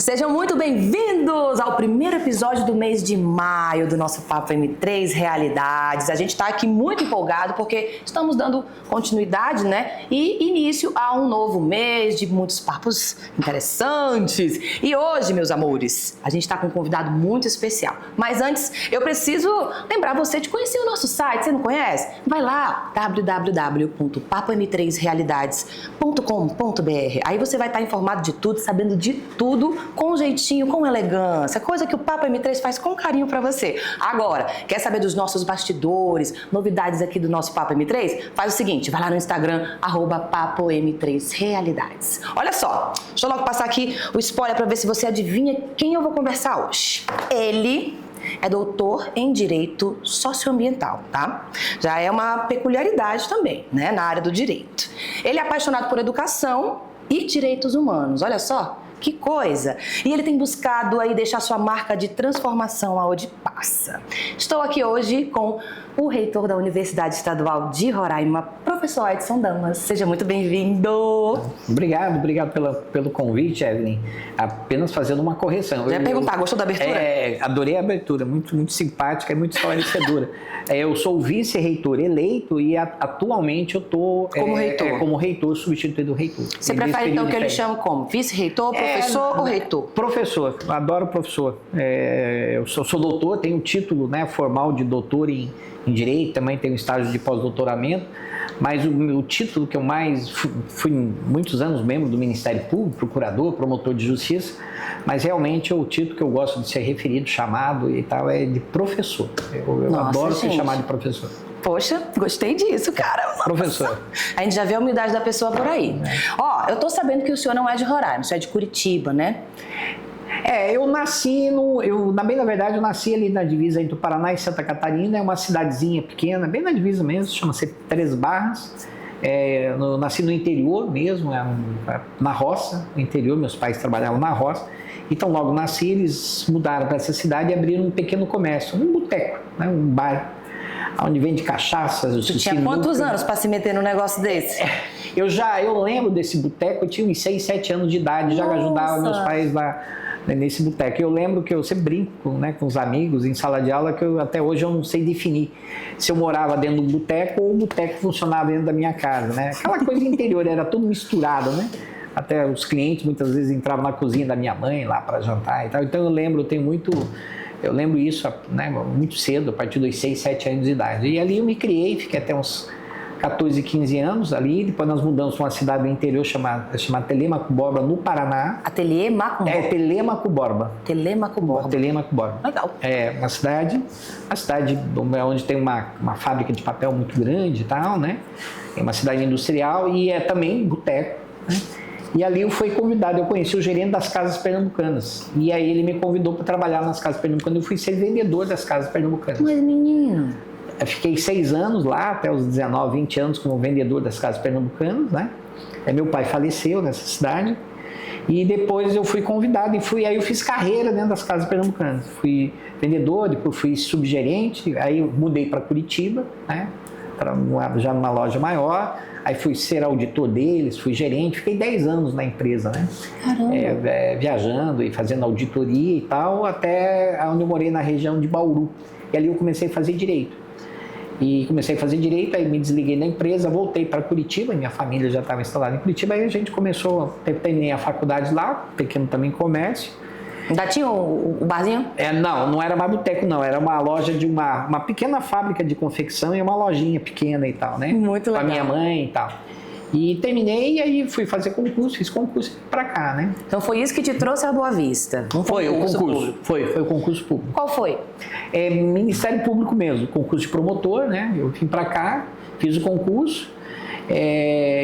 Sejam muito bem-vindos ao primeiro episódio do mês de maio do nosso Papo M3 Realidades. A gente está aqui muito empolgado porque estamos dando continuidade, né? E início a um novo mês de muitos papos interessantes. E hoje, meus amores, a gente está com um convidado muito especial. Mas antes, eu preciso lembrar você de conhecer o nosso site. Você não conhece? Vai lá, www.papom3realidades.com.br. Aí você vai estar informado de tudo, sabendo de tudo, com jeitinho, com elegância, coisa que o Papo M3 faz com carinho pra você. Agora, quer saber dos nossos bastidores, novidades aqui do nosso Papo M3? Faz o seguinte, vai lá no Instagram, @PapoM3Realidades. Olha só, deixa eu logo passar aqui o spoiler pra ver se você adivinha quem eu vou conversar hoje. Ele é doutor em Direito Socioambiental, tá? Já é uma peculiaridade também, né, na área do direito. Ele é apaixonado por educação e direitos humanos, olha só. Que coisa! E ele tem buscado aí deixar sua marca de transformação aonde passa. Estou aqui hoje com o reitor da Universidade Estadual de Roraima, professor Edson Damas. Seja muito bem-vindo! Obrigado pelo convite, Evelyn. Apenas fazendo uma correção. Já ia perguntar, gostou da abertura? Adorei a abertura, muito simpática e muito esclarecedora. Eu sou vice-reitor eleito e atualmente eu estou como reitor, substituindo o reitor. Você prefere então que eu lhe chame como? Vice-reitor, professor ou reitor? Professor, adoro professor. Eu sou doutor, tenho título, né, formal de doutor em Direito, também tenho estágio de pós-doutoramento, mas o título que eu mais fui muitos anos membro do Ministério Público, procurador, promotor de justiça, mas realmente o título que eu gosto de ser referido, chamado e tal, é de professor. Eu adoro ser chamado de professor. Poxa, gostei disso, cara. Nossa. Professor. A gente já vê a humildade da pessoa por aí. Ó, eu tô sabendo que o senhor não é de Roraima, o senhor é de Curitiba, né? Eu nasci na verdade, eu nasci ali na divisa entre o Paraná e Santa Catarina, é uma cidadezinha pequena, bem na divisa mesmo, chama-se Três Barras. Nasci no interior mesmo, na roça, no interior, meus pais trabalhavam na roça. Então, logo nasci, eles mudaram para essa cidade e abriram um pequeno comércio, um boteco, né, um bar, onde vende cachaças. Tu tinha quantos anos para se meter num negócio desse? Eu lembro desse boteco, eu tinha uns 6, 7 anos de idade, já ajudava meus pais lá nesse boteco. Eu lembro que eu sempre brinco, né, com os amigos em sala de aula, que até hoje eu não sei definir se eu morava dentro do boteco ou o boteco funcionava dentro da minha casa, né? Aquela coisa interior, era tudo misturado, né? Até os clientes muitas vezes entravam na cozinha da minha mãe lá para jantar e tal. Então eu lembro isso, né, muito cedo, a partir dos 6, 7 anos de idade. E ali eu me criei, fiquei até uns 14, 15 anos ali, depois nós mudamos para uma cidade do interior chamada Telêmaco-Borba, no Paraná. Ateliê Macuborba? Telêmaco-Borba. Telêmaco-Borba. Telêmaco-Borba. Legal. É uma cidade onde tem uma fábrica de papel muito grande e tal, né? É uma cidade industrial e é também boteco, né? E ali eu fui convidado, eu conheci o gerente das Casas Pernambucanas. E aí ele me convidou para trabalhar nas Casas Pernambucanas, eu fui ser vendedor das Casas Pernambucanas. Mas menino... Eu fiquei 6 anos lá, até os 19, 20 anos, como vendedor das Casas Pernambucanas, né? Meu pai faleceu nessa cidade. E depois eu fui convidado aí eu fiz carreira dentro das Casas Pernambucanas. Fui vendedor, depois fui subgerente, aí eu mudei para Curitiba, né? Já numa loja maior. Aí fui ser auditor deles, fui gerente, fiquei 10 anos na empresa, né? Caramba! Viajando e fazendo auditoria e tal, até onde eu morei na região de Bauru. E ali eu comecei a fazer direito. Aí me desliguei da empresa, voltei para Curitiba, minha família já estava instalada em Curitiba, aí a gente terminei a faculdade lá, pequeno também comércio. Ainda tinha o barzinho? Não era mais boteco não, era uma loja de uma pequena fábrica de confecção e uma lojinha pequena e tal, né? Muito legal. Com a minha mãe e tal. E terminei e aí fui fazer concurso, fiz concurso para cá, né? Então foi isso que te trouxe a Boa Vista? Foi o concurso, foi o concurso público. Qual foi? Ministério Público mesmo, concurso de promotor, né? Eu vim para cá, fiz o concurso,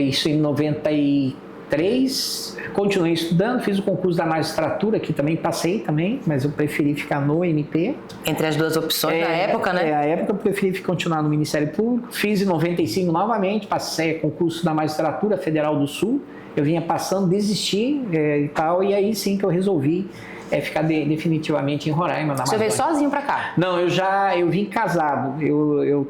isso em 93, continuei estudando, fiz o concurso da magistratura, que também passei também, mas eu preferi ficar no MP. Entre as duas opções na época, né? Na época eu preferi continuar no Ministério Público, fiz em 95 novamente, passei concurso da Magistratura Federal do Sul, eu vinha passando, desisti e tal, e aí sim que eu resolvi é ficar definitivamente em Roraima, na Você Amazônia. veio sozinho pra cá? Não, eu vim casado. Eu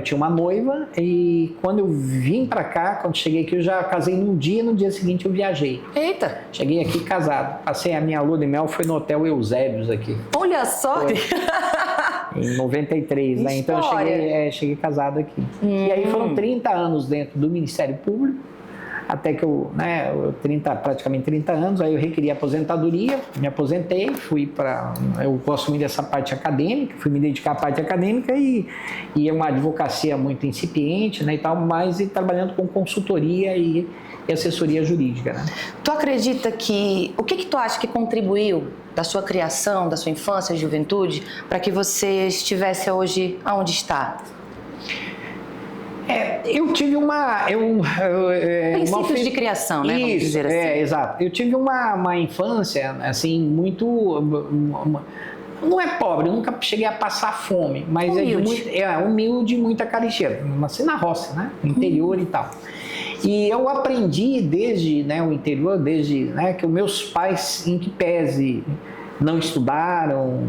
tinha uma noiva e quando eu vim pra cá, quando cheguei aqui, eu já casei num dia, no dia seguinte eu viajei. Eita! Cheguei aqui casado. Passei a minha lua de mel, foi no Hotel Eusébios aqui. Olha só! Em 93, né? Então eu cheguei casado aqui. E aí foram 30 anos dentro do Ministério Público, até que praticamente 30 anos, aí eu requeri aposentadoria, me aposentei, eu gosto muito dessa parte acadêmica, fui me dedicar à parte acadêmica e é uma advocacia muito incipiente, né, e tal, mas trabalhando com consultoria e assessoria jurídica, né? Tu acredita o que tu acha que contribuiu da sua criação, da sua infância e juventude, para que você estivesse hoje onde está? Eu tive princípios de criação, né? Vamos dizer assim. Exato. Eu tive uma infância, assim, muito... Não é pobre, eu nunca cheguei a passar fome, mas humilde. Humilde e muita caristia. Nasci na roça, né? No interior e tal. E eu aprendi desde o interior, desde que os meus pais, em que pese, não estudaram,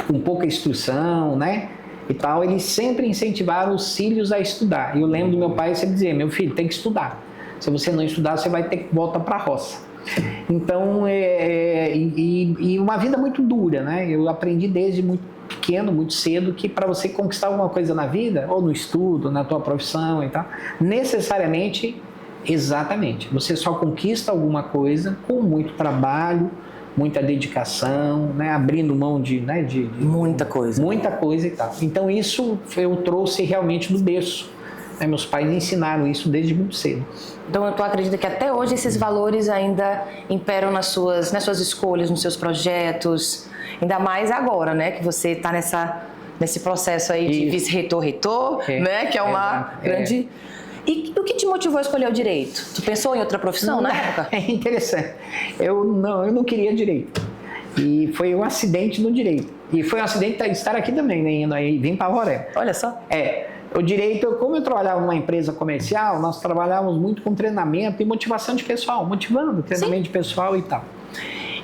com pouca instrução, né? E tal, eles sempre incentivaram os filhos a estudar. E eu lembro do meu pai sempre dizer: meu filho, tem que estudar. Se você não estudar, você vai ter que voltar para a roça. Então, uma vida muito dura, né? Eu aprendi desde muito pequeno, muito cedo, que para você conquistar alguma coisa na vida, ou no estudo, na tua profissão e tal, necessariamente, exatamente, você só conquista alguma coisa com muito trabalho, muita dedicação, né? Abrindo mão de muita coisa. Muita coisa e tal. Então isso eu trouxe realmente do berço. Meus pais ensinaram isso desde muito cedo. Então tu acredita que até hoje esses valores ainda imperam nas suas escolhas, nos seus projetos, ainda mais agora, né? Que você está nesse processo aí de vice-reitor, né? Que é uma grande... E o que te motivou a escolher o direito? Tu pensou em outra profissão na época? É interessante. Eu não queria direito. E foi um acidente no direito. E foi um acidente de estar aqui também, né? E vim para Roraima. Olha só. O direito, como eu trabalhava numa empresa comercial, nós trabalhávamos muito com treinamento e motivação de pessoal, motivando treinamento de pessoal e tal.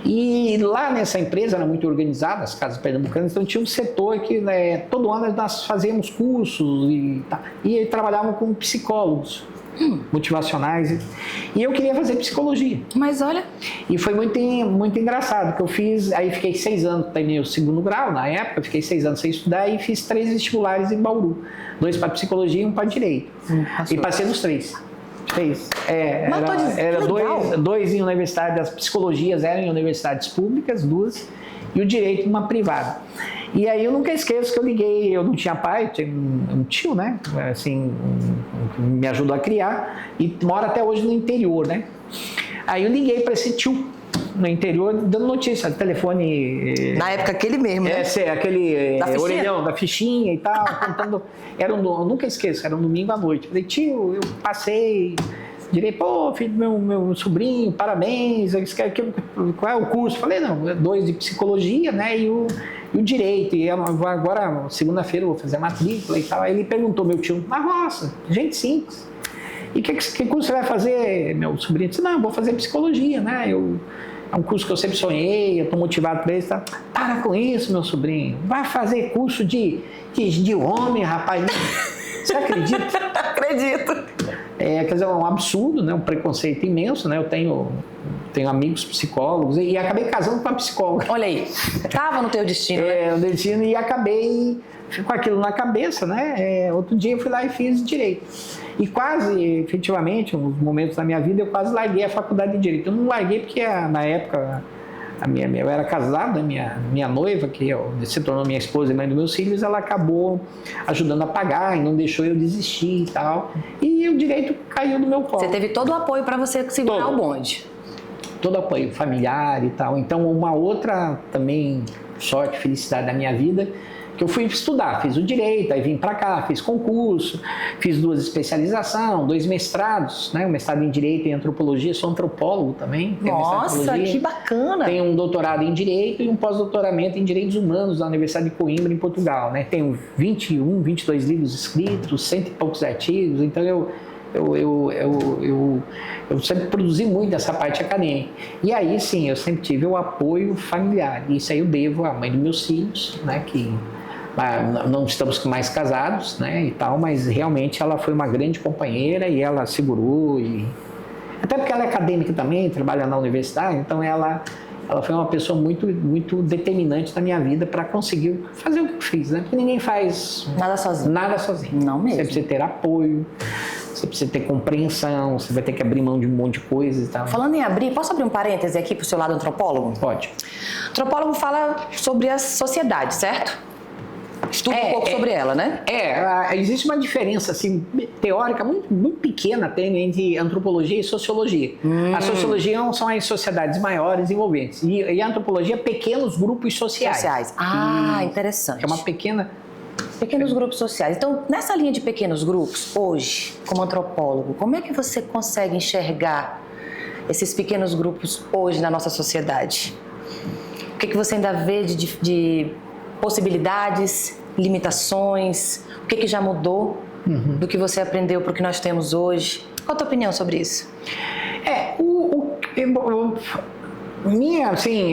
E lá nessa empresa era muito organizada, as casas pernambucanas, então tinha um setor que todo ano nós fazíamos cursos e trabalhavam com psicólogos motivacionais. E eu queria fazer psicologia. Mas olha... E foi muito engraçado, que eu fiz, aí fiquei 6 anos, terminei o 2º grau na época, fiquei 6 anos sem estudar e fiz 3 vestibulares em Bauru. 2 para psicologia e 1 para direito. E passei nos 3. Era 2 em universidade, as psicologias eram em universidades públicas, 2, e o direito uma privada. E aí eu nunca esqueço que eu liguei, eu não tinha pai, tinha um tio, né, assim, me ajudou a criar, e mora até hoje no interior, né. Aí eu liguei para esse tio no interior, dando notícia, telefone... Na época aquele mesmo, né? Aquele orelhão da fichinha e tal, contando... eu nunca esqueço, era um domingo à noite. Falei: tio, eu passei, direi: pô, filho do meu sobrinho, parabéns, qual é o curso? Falei: não, 2 de psicologia, né, e o direito, e agora, segunda-feira, eu vou fazer a matrícula e tal. Aí ele perguntou, meu tio: na roça, gente simples. E que curso você vai fazer? Meu sobrinho disse: não, eu vou fazer psicologia, né, é um curso que eu sempre sonhei, eu estou motivado para isso. Tá? Para com isso, meu sobrinho. Vai fazer curso de homem, rapaz. Você acredita? Acredito. Quer dizer, é um absurdo, né? Um preconceito imenso, né? Eu tenho amigos psicólogos e acabei casando com uma psicóloga. Olha aí, estava no teu destino, né? O destino, e acabei com aquilo na cabeça, né? Outro dia eu fui lá e fiz direito. E quase, efetivamente, nos momentos da minha vida, eu quase larguei a faculdade de direito. Eu não larguei porque, na época, eu era casado, né? Minha noiva, que se tornou minha esposa e mãe dos meus filhos, ela acabou ajudando a pagar e não deixou eu desistir e tal. E o direito caiu do meu colo. Você teve todo o apoio para você segurar o bonde. Todo apoio familiar e tal. Então, uma outra também sorte, felicidade da minha vida, que eu fui estudar, fiz o direito, aí vim para cá, fiz concurso, fiz 2 especializações, 2 mestrados, né? Um mestrado em direito e antropologia, sou antropólogo também. Nossa, que bacana! Tenho um doutorado em direito e um pós-doutoramento em direitos humanos na Universidade de Coimbra, em Portugal, né? Tenho 22 livros escritos, 100 e poucos artigos, então Eu sempre produzi muito dessa parte acadêmica. E aí, sim, eu sempre tive o apoio familiar. Isso aí eu devo à mãe dos meus filhos, né, que não estamos mais casados, né, e tal, mas realmente ela foi uma grande companheira e ela segurou. Até porque ela é acadêmica também, trabalha na universidade, então ela foi uma pessoa muito, muito determinante na minha vida para conseguir fazer o que eu fiz, né? Porque ninguém faz nada sozinho. Nada sozinho. Não mesmo. Você precisa ter apoio, você precisa ter compreensão, você vai ter que abrir mão de um monte de coisas e tal. Falando em abrir, posso abrir um parêntese aqui pro seu lado antropólogo? Pode. Antropólogo fala sobre a sociedade, certo? Estuda um pouco sobre ela, né? Existe uma diferença assim, teórica muito, muito pequena até entre antropologia e sociologia. A sociologia são as sociedades maiores envolventes e a antropologia, pequenos grupos sociais. Interessante. É uma pequena... Pequenos grupos sociais. Então, nessa linha de pequenos grupos, hoje, como antropólogo, como é que você consegue enxergar esses pequenos grupos hoje na nossa sociedade? O que você ainda vê de possibilidades, limitações? O que já mudou do que você aprendeu para o que nós temos hoje? Qual a tua opinião sobre isso?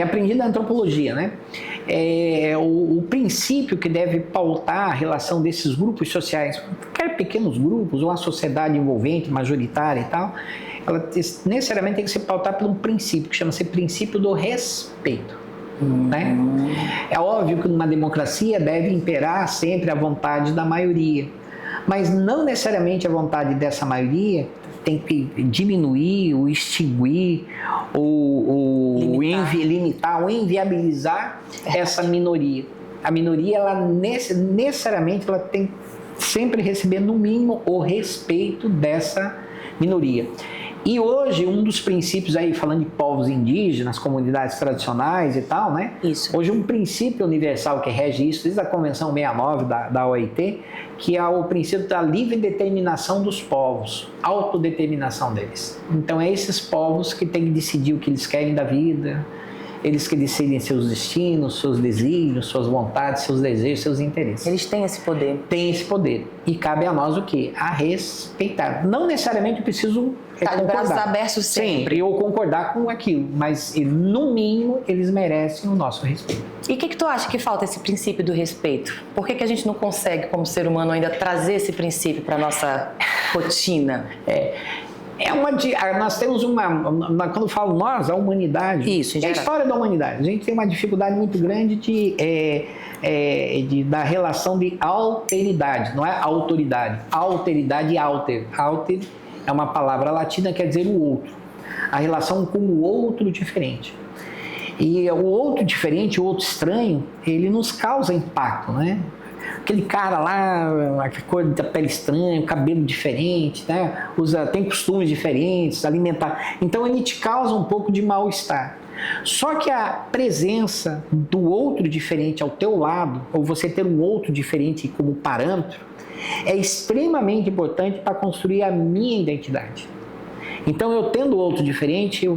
Aprendi da antropologia, né? O princípio que deve pautar a relação desses grupos sociais, quer pequenos grupos ou a sociedade envolvente, majoritária e tal, ela necessariamente tem que ser pautada por um princípio que chama-se princípio do respeito. Né? É óbvio que numa democracia deve imperar sempre a vontade da maioria, mas não necessariamente a vontade dessa maioria tem que diminuir ou extinguir ou limitar ou inviabilizar essa minoria. A minoria, ela necessariamente ela tem que sempre receber no mínimo o respeito dessa minoria. E hoje, um dos princípios aí, falando de povos indígenas, comunidades tradicionais e tal, né? Isso. Hoje um princípio universal que rege isso, desde a Convenção 69 da OIT, que é o princípio da livre determinação dos povos, autodeterminação deles. Então é esses povos que têm que decidir o que eles querem da vida, eles que decidem seus destinos, seus desígnios, suas vontades, seus desejos, seus interesses. Eles têm esse poder. Tem esse poder. E cabe a nós o quê? A respeitar. Não necessariamente eu preciso concordar. Braços abertos sempre. Ou concordar com aquilo. Mas, no mínimo, eles merecem o nosso respeito. E o que tu acha que falta esse princípio do respeito? Por que a gente não consegue, como ser humano, ainda trazer esse princípio para a nossa rotina? Nós temos quando eu falo nós, a humanidade, isso, é a história da humanidade. A gente tem uma dificuldade muito grande da relação de alteridade, não é autoridade. Alteridade e alter. Alter é uma palavra latina que quer dizer o outro. A relação com o outro diferente. E o outro diferente, o outro estranho, ele nos causa impacto, né? Aquele cara lá, a cor da pele estranha, o cabelo diferente, né? Tem costumes diferentes, alimentar. Então ele te causa um pouco de mal-estar. Só que a presença do outro diferente ao teu lado, ou você ter um outro diferente como parâmetro, é extremamente importante para construir a minha identidade. Então, eu tendo outro diferente,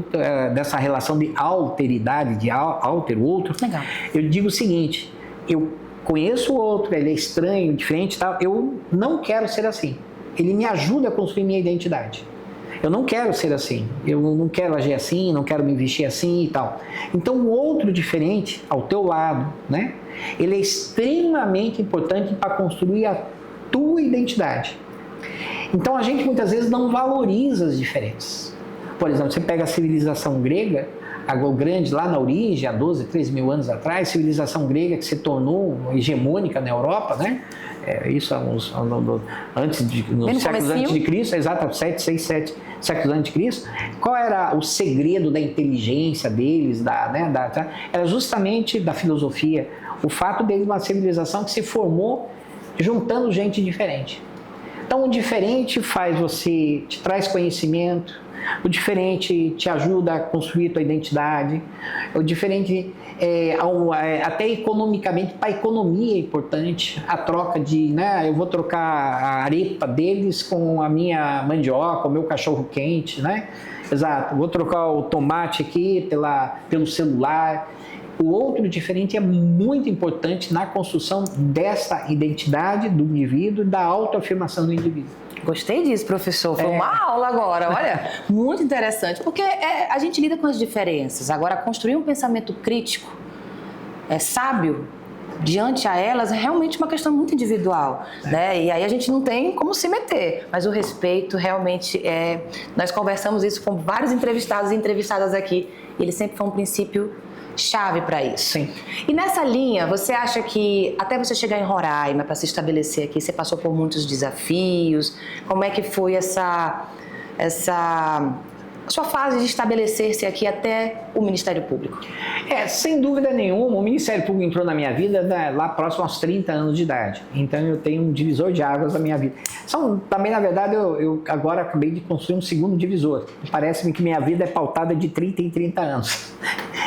dessa relação de alteridade, de alter, o outro, legal. Eu digo o seguinte, eu conheço o outro, ele é estranho, diferente e tal, eu não quero ser assim. Ele me ajuda a construir minha identidade. Eu não quero ser assim, eu não quero agir assim, não quero me vestir assim e tal. Então, o outro diferente, ao teu lado, né? Ele é extremamente importante para construir a tua identidade. Então, a gente muitas vezes não valoriza as diferenças. Por exemplo, você pega a civilização grega, o grande lá na origem, há 12, 13 mil anos atrás, civilização grega que se tornou hegemônica na Europa, né? Isso nos séculos antes de Cristo, exato, 7 séculos antes de Cristo. Qual era o segredo da inteligência deles, era justamente da filosofia, o fato deles uma civilização que se formou juntando gente diferente. Então o diferente te traz conhecimento, o diferente te ajuda a construir a tua identidade, o diferente até economicamente, para a economia é importante, a troca de, eu vou trocar a arepa deles com a minha mandioca, o meu cachorro quente, né? Exato, vou trocar o tomate aqui pelo celular. O outro diferente é muito importante na construção dessa identidade do indivíduo e da autoafirmação do indivíduo. Gostei disso, professor. Foi uma aula agora, olha. muito interessante, porque a gente lida com as diferenças. Agora, construir um pensamento crítico, sábio, diante a elas, é realmente uma questão muito individual, né? E aí a gente não tem como se meter, mas o respeito realmente nós conversamos isso com vários entrevistados e entrevistadas aqui, e ele sempre foi um princípio chave para isso. Sim. E nessa linha, você acha que até você chegar em Roraima para se estabelecer aqui, você passou por muitos desafios? Como é que foi essa sua fase de estabelecer-se aqui até o Ministério Público? Sem dúvida nenhuma, o Ministério Público entrou na minha vida lá próximo aos 30 anos de idade. Então eu tenho um divisor de águas na minha vida. Também, na verdade, eu agora acabei de construir um segundo divisor. Parece-me que minha vida é pautada de 30 em 30 anos.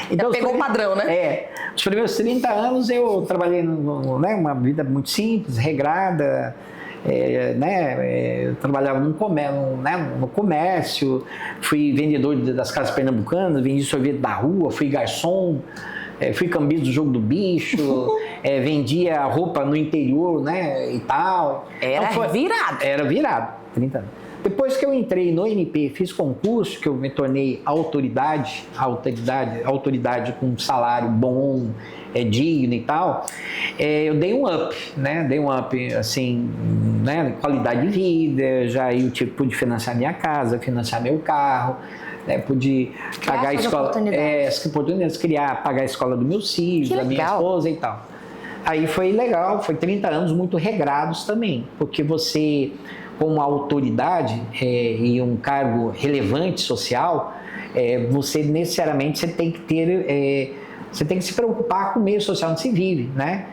Então, pegou o padrão, né? Os primeiros 30 anos eu trabalhei uma vida muito simples, regrada. Eu trabalhava no comércio, fui vendedor das casas pernambucanas, vendi sorvete da rua, fui garçom, fui cambista do jogo do bicho, vendia roupa no interior, né, e tal. Era virado, 30 anos. Depois que eu entrei no NP, fiz concurso, que eu me tornei autoridade com um salário bom, digno e tal, eu dei um up, né? Dei um up, assim, né? Qualidade de vida, já eu pude financiar minha casa, financiar meu carro, né? Pude pagar a escola, as oportunidades, pagar a escola dos meus filhos, da minha esposa e tal. Aí foi legal, foi 30 anos muito regrados também, porque você, como autoridade e um cargo relevante social, você necessariamente tem que ter, você tem que se preocupar com o meio social onde se vive, né?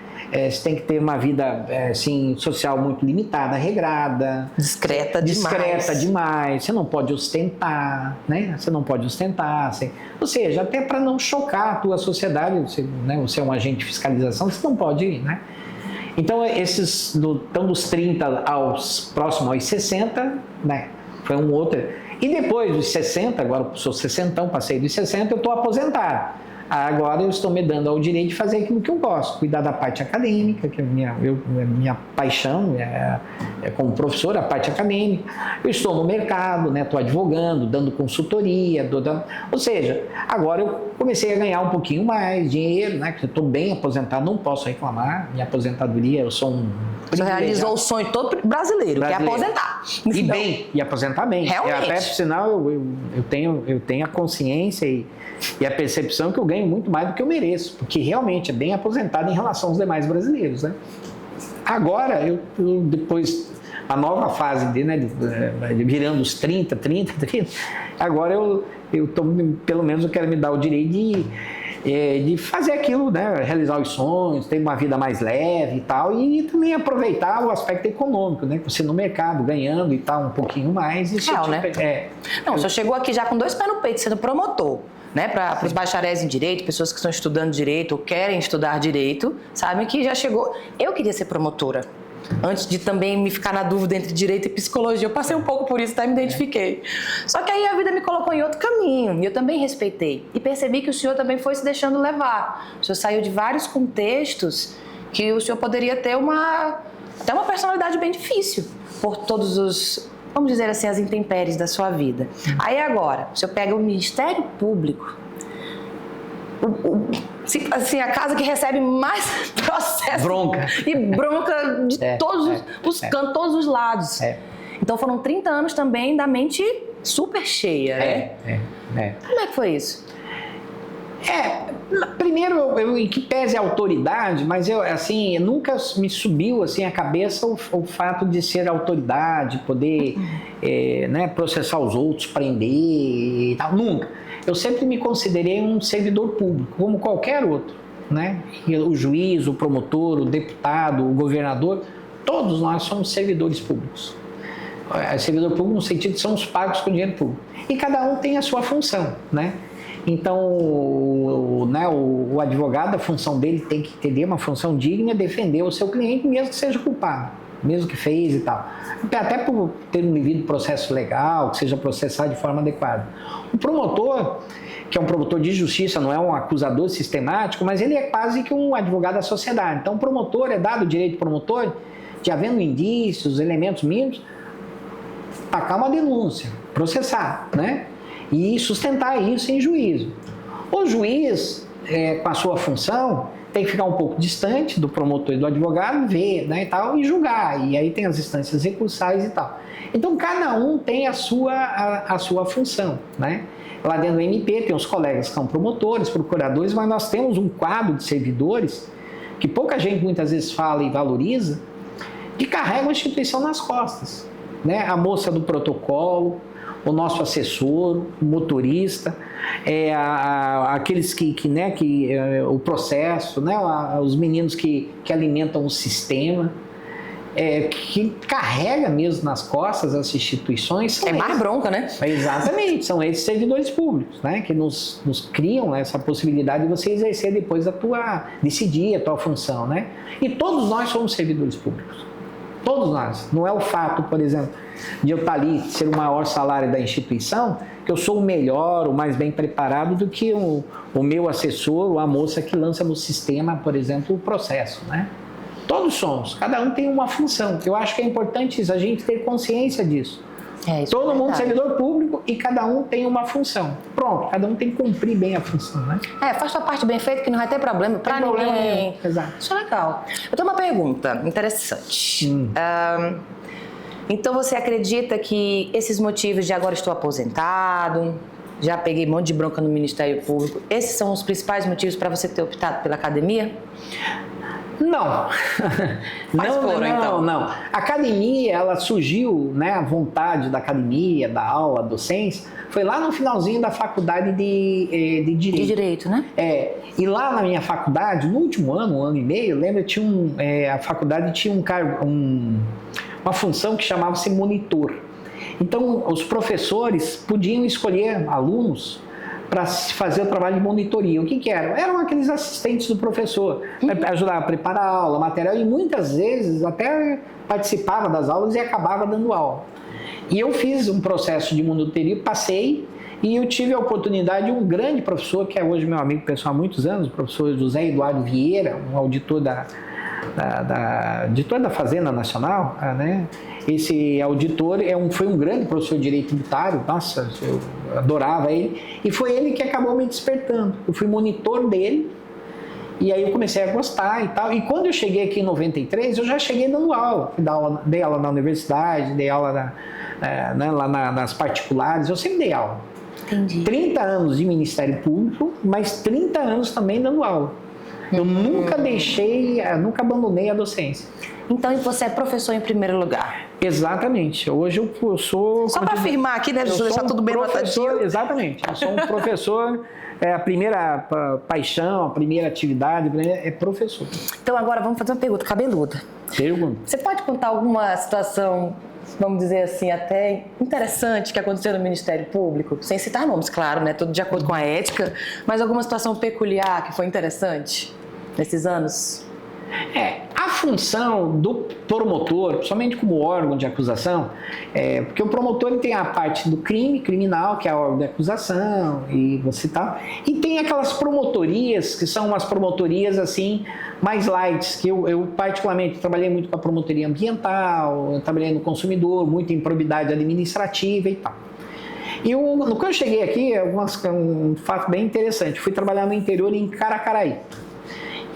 Você tem que ter uma vida assim, social muito limitada, regrada, discreta demais. Você não pode ostentar, né? Você não pode ostentar, ou seja, até para não chocar a tua sociedade, você é um agente de fiscalização, você não pode ir, né? Então, dos 30 próximo aos 60, né? Foi um outro. E depois dos 60, agora eu sou 60, passei dos 60, eu estou aposentado. Agora eu estou me dando ao direito de fazer aquilo que eu gosto, cuidar da parte acadêmica, que é minha paixão, como professor, a parte acadêmica. Eu estou no mercado, né? Estou advogando, dando consultoria, ou seja, agora eu comecei a ganhar um pouquinho mais dinheiro, né? Eu estou bem aposentado, não posso reclamar, minha aposentadoria, eu sou um... Você realizou o sonho todo brasileiro, que é aposentar. E aposentar bem. Realmente. Até, por sinal, eu tenho a consciência e a percepção que eu ganho muito mais do que eu mereço, porque realmente é bem aposentado em relação aos demais brasileiros, né? Agora, depois, a nova fase virando os 30, agora eu pelo menos eu quero me dar o direito de fazer aquilo, né? Realizar os sonhos, ter uma vida mais leve e tal, e também aproveitar o aspecto econômico, né? Você no mercado, ganhando e tal, um pouquinho mais. Né? Não, você chegou aqui já com 2 pés no peito, sendo promotor, né? Para os bacharéis em direito, pessoas que estão estudando direito ou querem estudar direito, sabem que já chegou. Eu queria ser promotora. Antes de também me ficar na dúvida entre direito e psicologia. Eu passei um pouco por isso, até me identifiquei. Só que aí a vida me colocou em outro caminho, e eu também respeitei. E percebi que o senhor também foi se deixando levar. O senhor saiu de vários contextos que o senhor poderia ter até uma personalidade bem difícil, por todos os, vamos dizer assim, as intempéries da sua vida. Aí agora, o senhor pega o Ministério Público, assim, a casa que recebe mais processo e bronca de todos os cantos, todos os lados. Então foram 30 anos também da mente super cheia, né? Como é que foi isso? Primeiro, em que pese a autoridade, mas nunca me subiu assim a cabeça o fato de ser autoridade, poder processar os outros, prender e tal, nunca. Eu sempre me considerei um servidor público, como qualquer outro, né? O juiz, o promotor, o deputado, o governador, todos nós somos servidores públicos. Servidor público no sentido de somos pagos com dinheiro público. E cada um tem a sua função, né? Então, o advogado, a função dele tem que entender uma função digna, defender o seu cliente, mesmo que seja culpado, mesmo que fez e tal. Até por ter um devido processo legal, que seja processado de forma adequada. O promotor, que é um promotor de justiça, não é um acusador sistemático, mas ele é quase que um advogado da sociedade. Então, o promotor é dado o direito do promotor de, havendo indícios, elementos mínimos, tacar uma denúncia, processar, né? e sustentar isso em juízo. O juiz, com a sua função, tem que ficar um pouco distante do promotor e do advogado, ver, né, e tal, e julgar. E aí tem as instâncias recursais e tal. Então, cada um tem a sua função, né? Lá dentro do MP tem os colegas que são promotores, procuradores, mas nós temos um quadro de servidores que pouca gente muitas vezes fala e valoriza, que carregam a instituição nas costas, né? A moça do protocolo, o nosso assessor, o motorista, aqueles o processo, né? Os meninos que alimentam o sistema, que carrega mesmo nas costas as instituições. É mais bronca, né? Exatamente, são esses servidores públicos, né? Que nos criam essa possibilidade de você exercer depois decidir a tua função, né? E todos nós somos servidores públicos. Todos nós. Não é o fato, por exemplo, de eu estar ali, ser o maior salário da instituição, que eu sou o melhor, o mais bem preparado do que o meu assessor ou a moça que lança no sistema, por exemplo, o processo, né? Todos somos, cada um tem uma função. Eu acho que é importante a gente ter consciência disso. Todo mundo é servidor público e cada um tem uma função. Pronto, cada um tem que cumprir bem a função, né? Faz sua parte bem feita que não vai ter problema pra ninguém. Exato. Isso é legal. Eu tenho uma pergunta interessante. Então você acredita que esses motivos de agora estou aposentado, já peguei um monte de bronca no Ministério Público, esses são os principais motivos para você ter optado pela academia? Não. Não. A academia, ela surgiu, né, a vontade da academia, da aula, da docência, foi lá no finalzinho da faculdade de Direito. De Direito, né? E lá na minha faculdade, no último ano, 1 ano e meio, lembra, a faculdade tinha uma função que chamava-se monitor. Então, os professores podiam escolher alunos para fazer o trabalho de monitoria. O que eram? Eram aqueles assistentes do professor, para ajudar a preparar a aula, material, e muitas vezes até participava das aulas e acabava dando aula. E eu fiz um processo de monitoria, passei, e eu tive a oportunidade de um grande professor, que é hoje meu amigo pessoal há muitos anos, o professor José Eduardo Vieira, um auditor auditor da Fazenda Nacional, né? Esse auditor foi um grande professor de direito tributário, nossa, eu adorava ele, e foi ele que acabou me despertando. Eu fui monitor dele, e aí eu comecei a gostar e tal. E quando eu cheguei aqui em 93, eu já cheguei dando aula. Dei aula na universidade, dei aula lá nas particulares, eu sempre dei aula. Entendi. 30 anos de Ministério Público, mas 30 anos também dando aula. Eu nunca nunca abandonei a docência. Então você é professor em primeiro lugar? Exatamente. Hoje eu sou... Só para afirmar aqui, né? Deixa tudo bem notadinho. Exatamente. Eu sou um professor, a primeira paixão, a primeira atividade é professor. Então agora vamos fazer uma pergunta cabeluda. Pergunta. Você pode contar alguma situação, vamos dizer assim, até interessante que aconteceu no Ministério Público? Sem citar nomes, claro, né? Tudo de acordo com a ética, mas alguma situação peculiar que foi interessante nesses anos? A função do promotor, principalmente como órgão de acusação, porque o promotor ele tem a parte do criminal, que é a órgão de acusação, e tem aquelas promotorias, que são umas promotorias assim, mais light, que eu particularmente trabalhei muito com a promotoria ambiental, eu trabalhei no consumidor, muito em probidade administrativa e tal. E quando eu cheguei aqui, um fato bem interessante, fui trabalhar no interior em Caracaraí.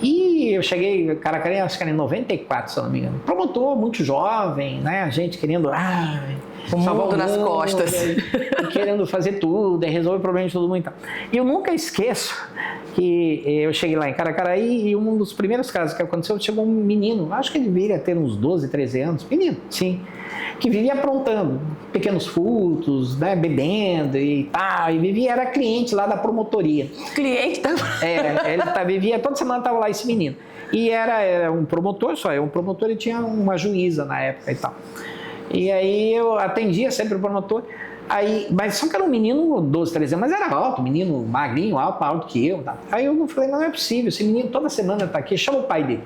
E eu cheguei, Caracaraí, acho que era em 94, se eu não me engano. Promotor, muito jovem, né? A gente querendo o mundo nas costas. Querendo fazer tudo, resolver o problema de todo mundo e tal. E eu nunca esqueço que eu cheguei lá em Caracaraí e um dos primeiros casos que aconteceu, chegou um menino, acho que ele viria ter uns 12, 13 anos, menino, sim, que vivia aprontando pequenos furtos, né, bebendo e tal, era cliente lá da promotoria. Cliente da... Ele vivia, toda semana estava lá esse menino. E era um promotor e tinha uma juíza na época e tal. E aí eu atendia sempre o promotor, mas só que era um menino 12, 13 anos, mas era alto, menino magrinho, alto que eu. Tá? Aí eu falei, não é possível, esse menino toda semana está aqui, chama o pai dele.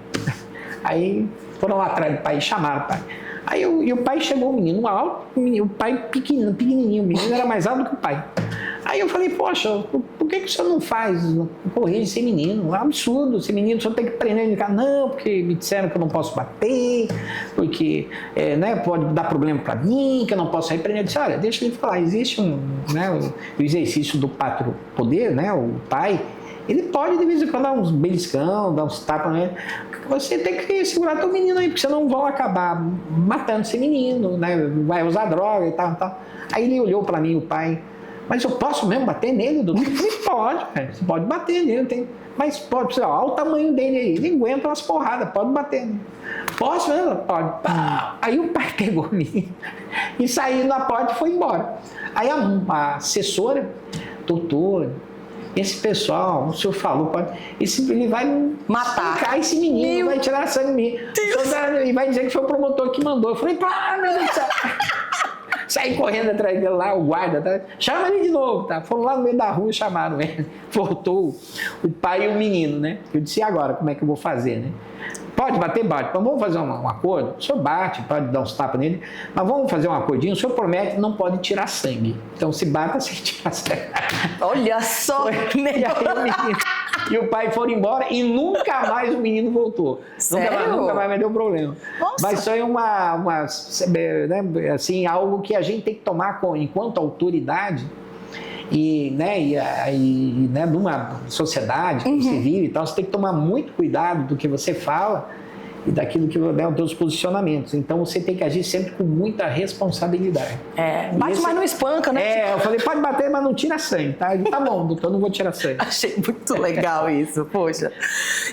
Aí foram lá atrás do pai e chamaram o pai. Aí o pai chegou, o menino alto, o pai pequenininho, o menino era mais alto do que o pai. Aí eu falei, poxa, por que o senhor não faz? Não corrige esse menino, é um absurdo, esse menino só tem que prender ele. Não, porque me disseram que eu não posso bater, porque né, pode dar problema para mim, que eu não posso repreender. Eu disse, olha, deixa ele falar, existe o exercício do pátrio poder, né, o pai, ele pode de vez em quando dar uns beliscão, dar uns tapas nele. Você tem que segurar teu menino aí, porque senão vão acabar matando esse menino, né, vai usar droga e tal, tal. Aí ele olhou para mim, o pai, mas eu posso mesmo bater nele, doutor? Eu falei, pode, cara, você pode bater nele, tem... mas pode, olha o tamanho dele aí, ele aguenta umas porradas, pode bater nele. Posso mesmo? Pode. Aí o pai pegou o menino e saiu na porta e foi embora. Aí a assessora, doutor, esse pessoal, o senhor falou, ele vai matar esse menino, vai tirar sangue de mim. E vai dizer que foi o promotor que mandou. Eu falei, pá, meu Deus do céu. Saí correndo atrás dele lá, o guarda, tá? Chama ele de novo, tá? Foram lá no meio da rua e chamaram ele. Voltou o pai e o menino, né? Eu disse, e agora, como é que eu vou fazer, né? Pode bater, bate. Então vamos fazer um acordo? O senhor bate, pode dar uns tapas nele, mas vamos fazer um acordinho. O senhor promete que não pode tirar sangue. Então se bata, se tira sangue. Olha só! E o pai foram embora e nunca mais o menino voltou. Sério? Nunca mais deu problema. Nossa. Mas foi né, assim, algo que a gente tem que tomar enquanto autoridade e, né, numa sociedade que você vive e tal, você tem que tomar muito cuidado do que você fala e daquilo que né, os teus posicionamentos. Então você tem que agir sempre com muita responsabilidade. Bate, mas não espanca, né? Eu falei, pode bater, mas não tira sangue, tá? Ele, tá bom, doutor, não vou tirar sangue. Achei muito legal isso, poxa.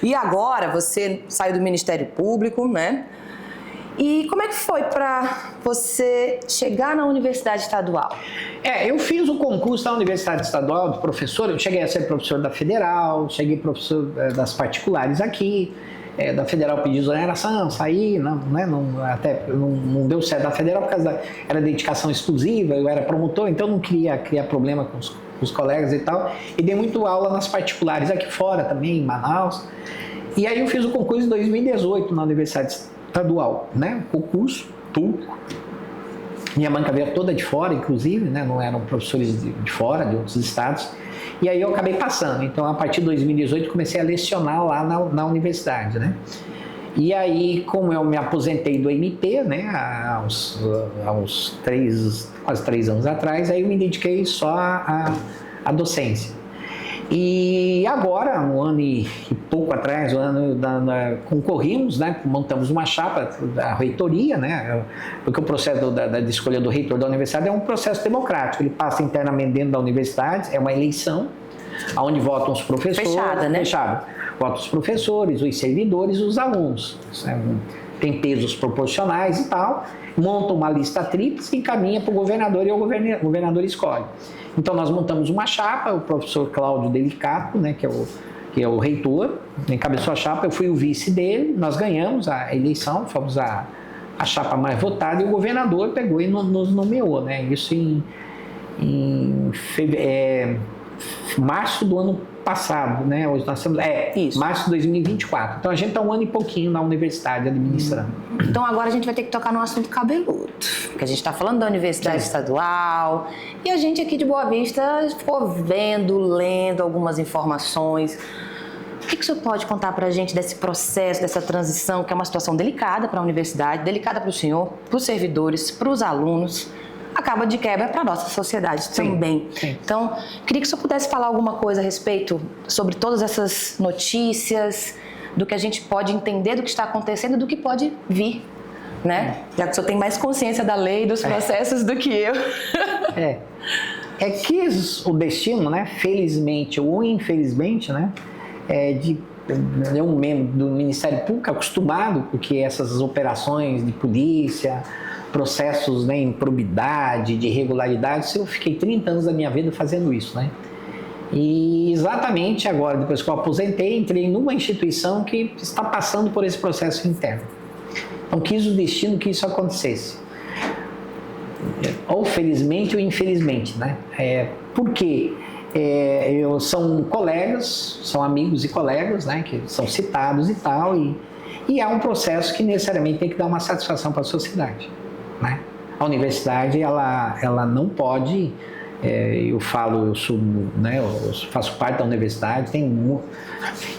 E agora você saiu do Ministério Público, né? E como é que foi para você chegar na Universidade Estadual? Eu fiz o concurso da Universidade Estadual de professor, eu cheguei a ser professor da Federal, cheguei professor das particulares aqui, da Federal pedi exoneração, saí, até não deu certo da Federal, porque era dedicação exclusiva, eu era promotor, então não queria criar problema com os colegas e tal, e dei muito aula nas particulares aqui fora também, em Manaus, e aí eu fiz o concurso em 2018 na Universidade Estadual, né, concurso público, minha banca veio toda de fora, inclusive, né, não eram professores de fora, de outros estados, e aí eu acabei passando. Então, a partir de 2018, comecei a lecionar lá na universidade, né? E aí, como eu me aposentei do MP, né, há uns quase 3 anos atrás, aí eu me dediquei só à docência. E agora, um ano e pouco atrás, concorrimos, né, montamos uma chapa da reitoria, né, porque o processo de escolha do reitor da universidade é um processo democrático, ele passa internamente dentro da universidade, é uma eleição, onde votam os professores. Fechada, né? Fechada. Votam os professores, os servidores e os alunos. Tem pesos proporcionais e tal, monta uma lista tríplice e encaminha para o governador e o governador escolhe. Então, nós montamos uma chapa, o professor Cláudio Delicato, né, que é o reitor, encabeçou a chapa, eu fui o vice dele, nós ganhamos a eleição, fomos a chapa mais votada e o governador pegou e nos nomeou, né, isso em março do ano passado, né, hoje nós temos, março de 2024, então a gente está um ano e pouquinho na universidade administrando. Então agora a gente vai ter que tocar no assunto cabeludo, porque a gente está falando da Universidade Estadual e a gente aqui de Boa Vista ficou lendo algumas informações. O que o senhor pode contar para a gente desse processo, dessa transição, que é uma situação delicada para a universidade, delicada para o senhor, para os servidores, para os alunos, acaba de quebra para a nossa sociedade também. Sim. Então, queria que o senhor pudesse falar alguma coisa a respeito sobre todas essas notícias, do que a gente pode entender do que está acontecendo e do que pode vir, né? Já que o senhor tem mais consciência da lei e dos processos do que eu. É que o destino, né, felizmente ou infelizmente, né, de um membro do Ministério Público acostumado, porque essas operações de polícia, processos, né, improbidade, de irregularidades, eu fiquei 30 anos da minha vida fazendo isso, né? E exatamente agora, depois que eu aposentei, entrei numa instituição que está passando por esse processo interno. Então quis o destino que isso acontecesse. Ou felizmente ou infelizmente, né? Por quê? São colegas, são amigos e colegas, né, que são citados e tal, e é um processo que necessariamente tem que dar uma satisfação para a sociedade, né? A universidade ela não pode Eu falo, eu sou, né, eu faço parte da universidade,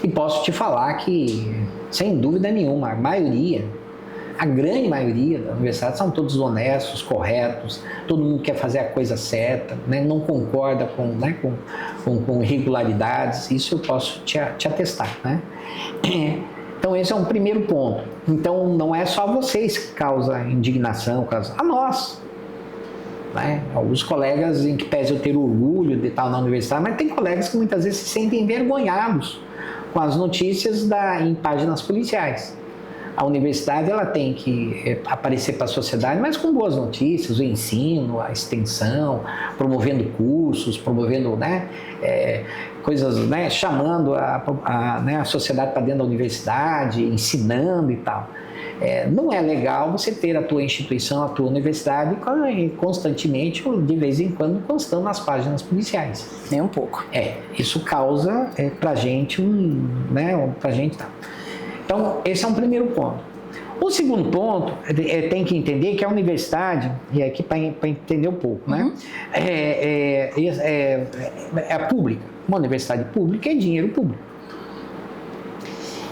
e posso te falar que, sem dúvida nenhuma, a grande maioria da universidade são todos honestos, corretos, todo mundo quer fazer a coisa certa, né, não concorda com irregularidades, isso eu posso te atestar, né? Então esse é um primeiro ponto. Então não é só vocês que causam indignação, a nós. Né? Alguns colegas em que pese eu ter orgulho de estar na universidade, mas tem colegas que muitas vezes se sentem envergonhados com as notícias em páginas policiais. A universidade ela tem que aparecer para a sociedade, mas com boas notícias, o ensino, a extensão, promovendo cursos, promovendo, né, coisas, né, chamando a sociedade para dentro da universidade, ensinando e tal. Não é legal você ter a tua instituição, a tua universidade constantemente, de vez em quando, constando nas páginas policiais. Nem um pouco. Isso causa pra gente pra gente tá. Então, esse é um primeiro ponto. O segundo ponto, tem que entender que a universidade, e aqui para entender um pouco, né? É pública. Uma universidade pública é dinheiro público.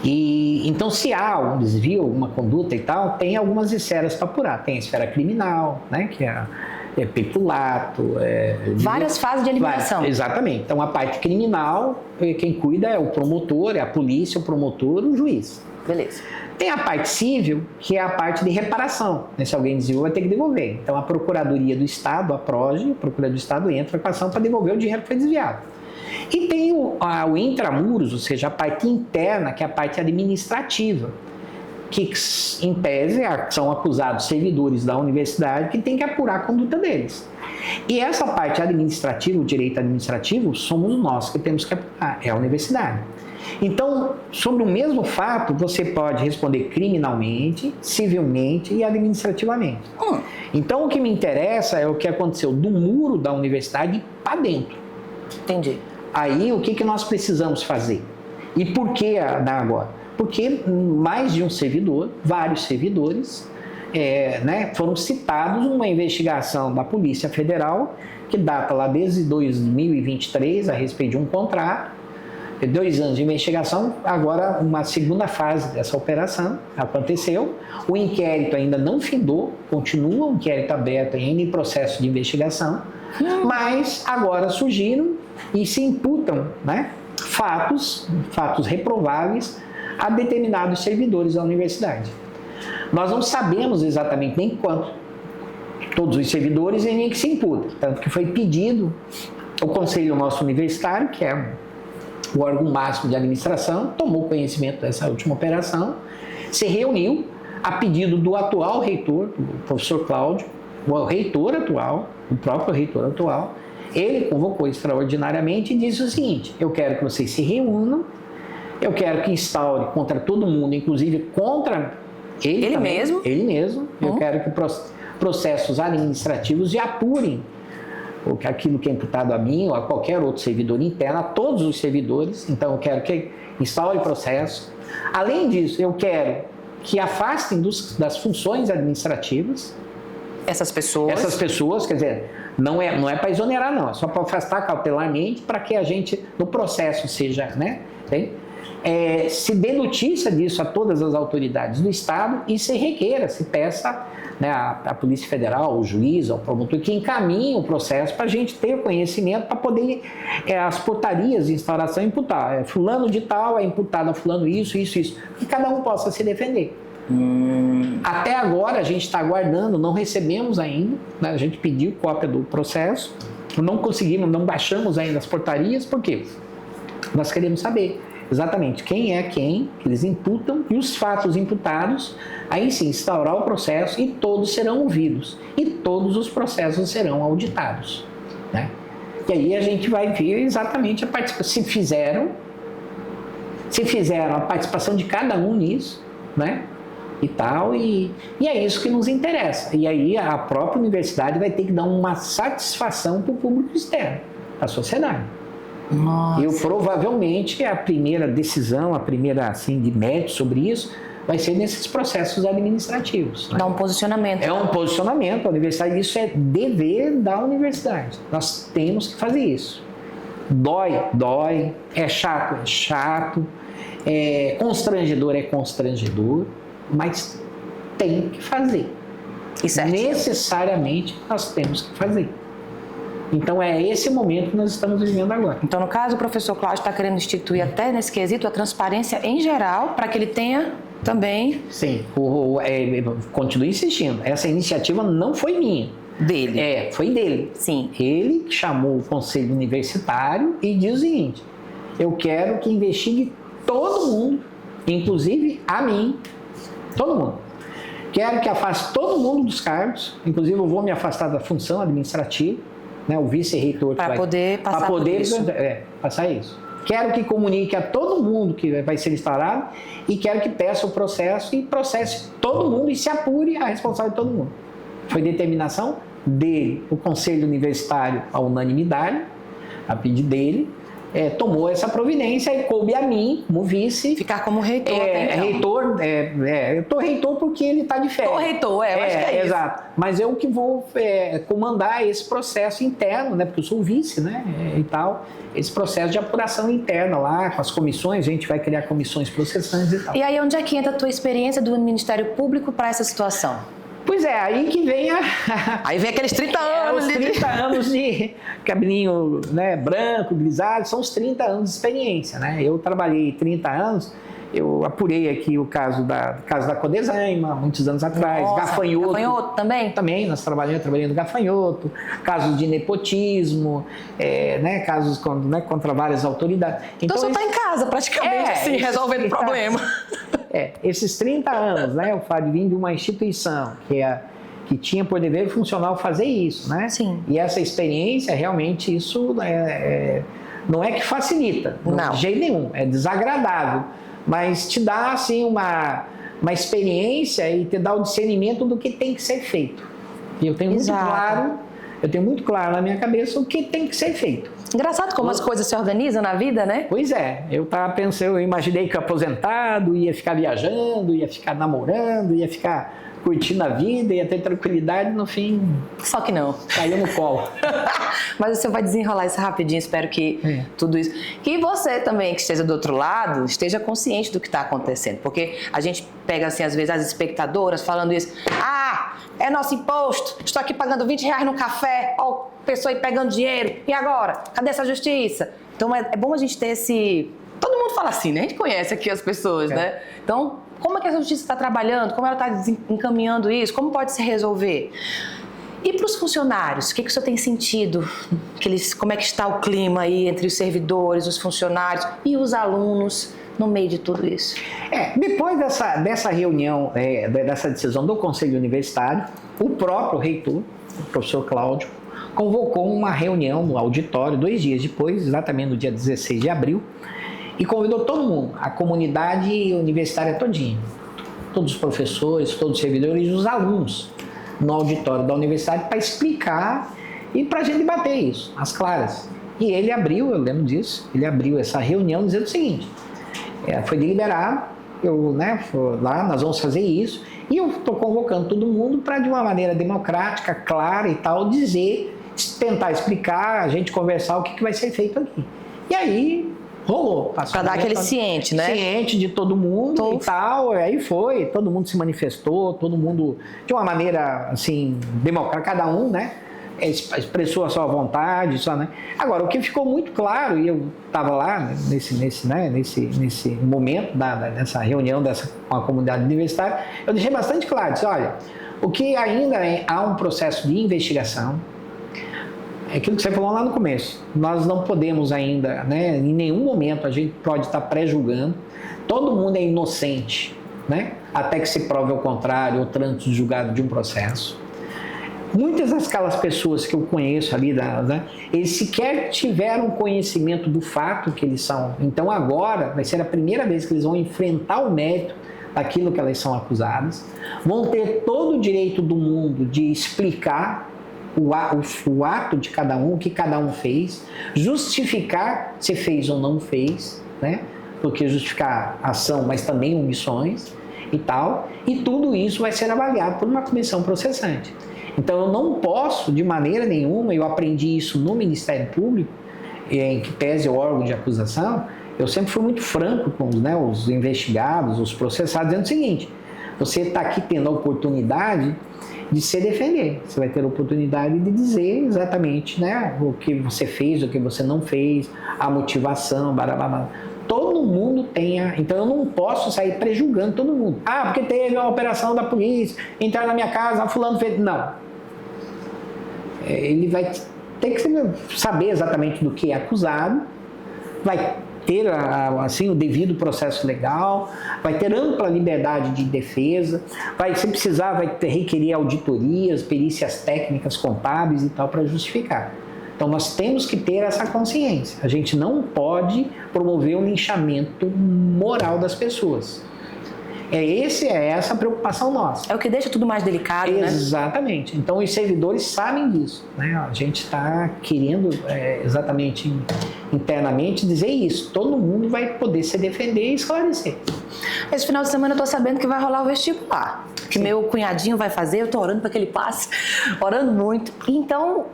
E então, se há um desvio, uma conduta e tal, tem algumas esferas para apurar. Tem a esfera criminal, né, que é peculato. Várias fases de eliminação. Exatamente. Então, a parte criminal, quem cuida é o promotor, é a polícia, o promotor, o juiz. Beleza. Tem a parte civil, que é a parte de reparação. Se alguém desviou, vai ter que devolver. Então, a Procuradoria do Estado, a PROGE, a Procuradoria do Estado entra com a ação para devolver o dinheiro que foi desviado. E tem o intramuros, ou seja, a parte interna, que é a parte administrativa, que, em tese, são acusados servidores da universidade que tem que apurar a conduta deles. E essa parte administrativa, o direito administrativo, somos nós que temos que apurar, é a universidade. Então, sobre o mesmo fato, você pode responder criminalmente, civilmente e administrativamente. Então, o que me interessa é o que aconteceu do muro da universidade para dentro. Entendi. Aí, o que nós precisamos fazer? E por que agora? Porque mais de um servidor, vários servidores, foram citados numa investigação da Polícia Federal, que data lá desde 2023, a respeito de um contrato, 2 anos de investigação, agora uma segunda fase dessa operação aconteceu, o inquérito ainda não findou, continua o inquérito aberto ainda em processo de investigação, mas agora surgiram e se imputam, né, fatos reprováveis a determinados servidores da universidade. Nós não sabemos exatamente nem quanto todos os servidores e nem que se imputa, tanto que foi pedido o Conselho nosso universitário, que é o órgão máximo de administração, tomou conhecimento dessa última operação, se reuniu a pedido do atual reitor, o professor Cláudio, o reitor atual, o próprio reitor atual, ele convocou extraordinariamente e disse o seguinte: eu quero que vocês se reúnam, eu quero que instaure contra todo mundo, inclusive contra ele mesmo, eu quero que processos administrativos e apurem aquilo que é imputado a mim ou a qualquer outro servidor interno, a todos os servidores. Então eu quero que instaure processo. Além disso, eu quero que afastem das funções administrativas essas pessoas, quer dizer, não é para exonerar, não, é só para afastar cautelarmente, para que a gente, no processo, seja, né, se dê notícia disso a todas as autoridades do Estado e se requeira, se peça, né, a Polícia Federal, o juiz, o promotor, que encaminhe o processo para a gente ter conhecimento, para poder as portarias de instauração imputar. Fulano de tal é imputado a fulano isso, que cada um possa se defender. Até agora a gente está aguardando, não recebemos ainda, né, a gente pediu cópia do processo, não conseguimos, não baixamos ainda as portarias, por quê? Nós queremos saber exatamente quem é quem, que eles imputam, e os fatos imputados, aí sim, instaurar o processo e todos serão ouvidos. E todos os processos serão auditados, né? E aí a gente vai ver exatamente a participação, se fizeram a participação de cada um nisso, né? E tal, e é isso que nos interessa. E aí a própria universidade vai ter que dar uma satisfação para o público externo, para a sociedade. Nossa. Eu provavelmente a primeira decisão, a primeira assim de mérito sobre isso, vai ser nesses processos administrativos. Né? Dá um posicionamento. É um posicionamento da universidade, isso é dever da universidade. Nós temos que fazer isso. Dói, é chato, é constrangedor, mas tem que fazer. Isso é necessariamente nós temos que fazer. Então é esse momento que nós estamos vivendo agora. Então, no caso, o professor Cláudio está querendo instituir até nesse quesito a transparência em geral, para que ele tenha também... Sim, continuo insistindo, essa iniciativa não foi minha. Dele. Foi dele. Sim. Ele que chamou o conselho universitário e diz o seguinte: eu quero que investigue todo mundo, inclusive a mim, todo mundo. Quero que afaste todo mundo dos cargos, inclusive eu vou me afastar da função administrativa, né, o vice-reitor para poder passar por isso. Passar isso. Quero que comunique a todo mundo que vai ser instaurado e quero que peça o processo e processe todo mundo e se apure a responsável de todo mundo. Foi determinação dele. O conselho universitário, a unanimidade, a pedido dele, tomou essa providência e coube a mim, como vice. Ficar como reitor. Reitor, eu estou reitor porque ele está de férias. Reitor, acho que é isso. Exato. Mas eu que vou comandar esse processo interno, né? Porque eu sou vice, né? E tal. Esse processo de apuração interna lá, com as comissões, a gente vai criar comissões processantes e tal. E aí, onde é que entra a tua experiência do Ministério Público para essa situação? Pois é, aí que vem Aí vem aqueles 30 anos. Os 30 anos de cabelinho, né, branco, grisalho, são os 30 anos de experiência, né? Eu trabalhei 30 anos, eu apurei aqui o caso da Codesaima, muitos anos atrás. Nossa, Gafanhoto também? Também, nós trabalhei no Gafanhoto, casos de nepotismo, né, casos contra várias autoridades. Então você está em casa, praticamente, assim, resolvendo o problema. Esses 30 anos, né, o fato de vir de uma instituição que tinha por dever funcional fazer isso, né? Sim. E essa experiência, realmente, isso não é que facilita, não. De jeito nenhum, é desagradável, mas te dá, assim, uma experiência e te dá o discernimento do que tem que ser feito. E eu tenho muito claro na minha cabeça o que tem que ser feito. Engraçado como as coisas se organizam na vida, né? Pois é, eu imaginei que aposentado, ia ficar viajando, ia ficar namorando, ia ficar curtindo a vida, ia ter tranquilidade, no fim... Só que não. Caiu no colo. Mas você vai desenrolar isso rapidinho, espero que tudo isso... Que você também, que esteja do outro lado, esteja consciente do que está acontecendo. Porque a gente pega, assim, às vezes, as espectadoras falando isso. É nosso imposto, estou aqui pagando R$20 no café, ó, pessoa aí pegando dinheiro, e agora? Cadê essa justiça? Então é bom a gente ter esse... Todo mundo fala assim, né? A gente conhece aqui as pessoas, né? Então, como é que a justiça está trabalhando? Como ela está encaminhando isso? Como pode se resolver? E para os funcionários, o que o senhor tem sentido? Como é que está o clima aí entre os servidores, os funcionários e os alunos no meio de tudo isso? Depois dessa reunião, dessa decisão do Conselho Universitário, o próprio reitor, o professor Cláudio, convocou uma reunião no auditório 2 dias depois, exatamente no dia 16 de abril, e convidou todo mundo, a comunidade universitária todinha, todos os professores, todos os servidores e os alunos no auditório da universidade para explicar e para a gente debater isso, às claras. E ele abriu, eu lembro disso, ele abriu essa reunião dizendo o seguinte: foi deliberado, lá nós vamos fazer isso, e eu estou convocando todo mundo para, de uma maneira democrática, clara e tal, tentar explicar, a gente conversar o que vai ser feito aqui. E aí rolou. Para dar aquele ciente, né? Ciente de todo mundo e tal, aí foi, todo mundo se manifestou, todo mundo, de uma maneira, assim, democrática, cada um, né? Expressou a sua vontade, né? Agora, o que ficou muito claro, e eu estava lá nesse momento dessa reunião com a comunidade universitária, eu deixei bastante claro, disse, olha, o que ainda há um processo de investigação, é aquilo que você falou lá no começo, nós não podemos ainda, né, em nenhum momento a gente pode estar pré-julgando, todo mundo é inocente, né, até que se prove o contrário ou trânsito julgado de um processo. Muitas daquelas pessoas que eu conheço ali, eles sequer tiveram conhecimento do fato que eles são. Então agora vai ser a primeira vez que eles vão enfrentar o mérito daquilo que elas são acusadas, vão ter todo o direito do mundo de explicar o ato de cada um, o que cada um fez, justificar se fez ou não fez, né? Porque justificar ação, mas também omissões. e tal, e tudo isso vai ser avaliado por uma comissão processante. Então, eu não posso, de maneira nenhuma, eu aprendi isso no Ministério Público, em que pese o órgão de acusação, eu sempre fui muito franco com os investigados, os processados, dizendo o seguinte: você está aqui tendo a oportunidade de se defender, você vai ter a oportunidade de dizer exatamente, né, o que você fez, o que você não fez, a motivação, barabá. Todo mundo tem então eu não posso sair prejulgando todo mundo. Ah, porque teve uma operação da polícia, entrar na minha casa, fulano fez. Não. Ele vai ter que saber exatamente do que é acusado, vai ter assim, o devido processo legal, vai ter ampla liberdade de defesa, se precisar, vai requerer auditorias, perícias técnicas, contábeis e tal para justificar. Então, nós temos que ter essa consciência. A gente não pode promover o linchamento moral das pessoas. É essa a preocupação nossa. É o que deixa tudo mais delicado, né? Exatamente. Então, os servidores sabem disso, né? A gente está querendo exatamente internamente dizer isso. Todo mundo vai poder se defender e esclarecer. Esse final de semana eu estou sabendo que vai rolar o vestibular. Que Sim. Meu cunhadinho vai fazer, eu estou orando para que ele passe, orando muito. Então,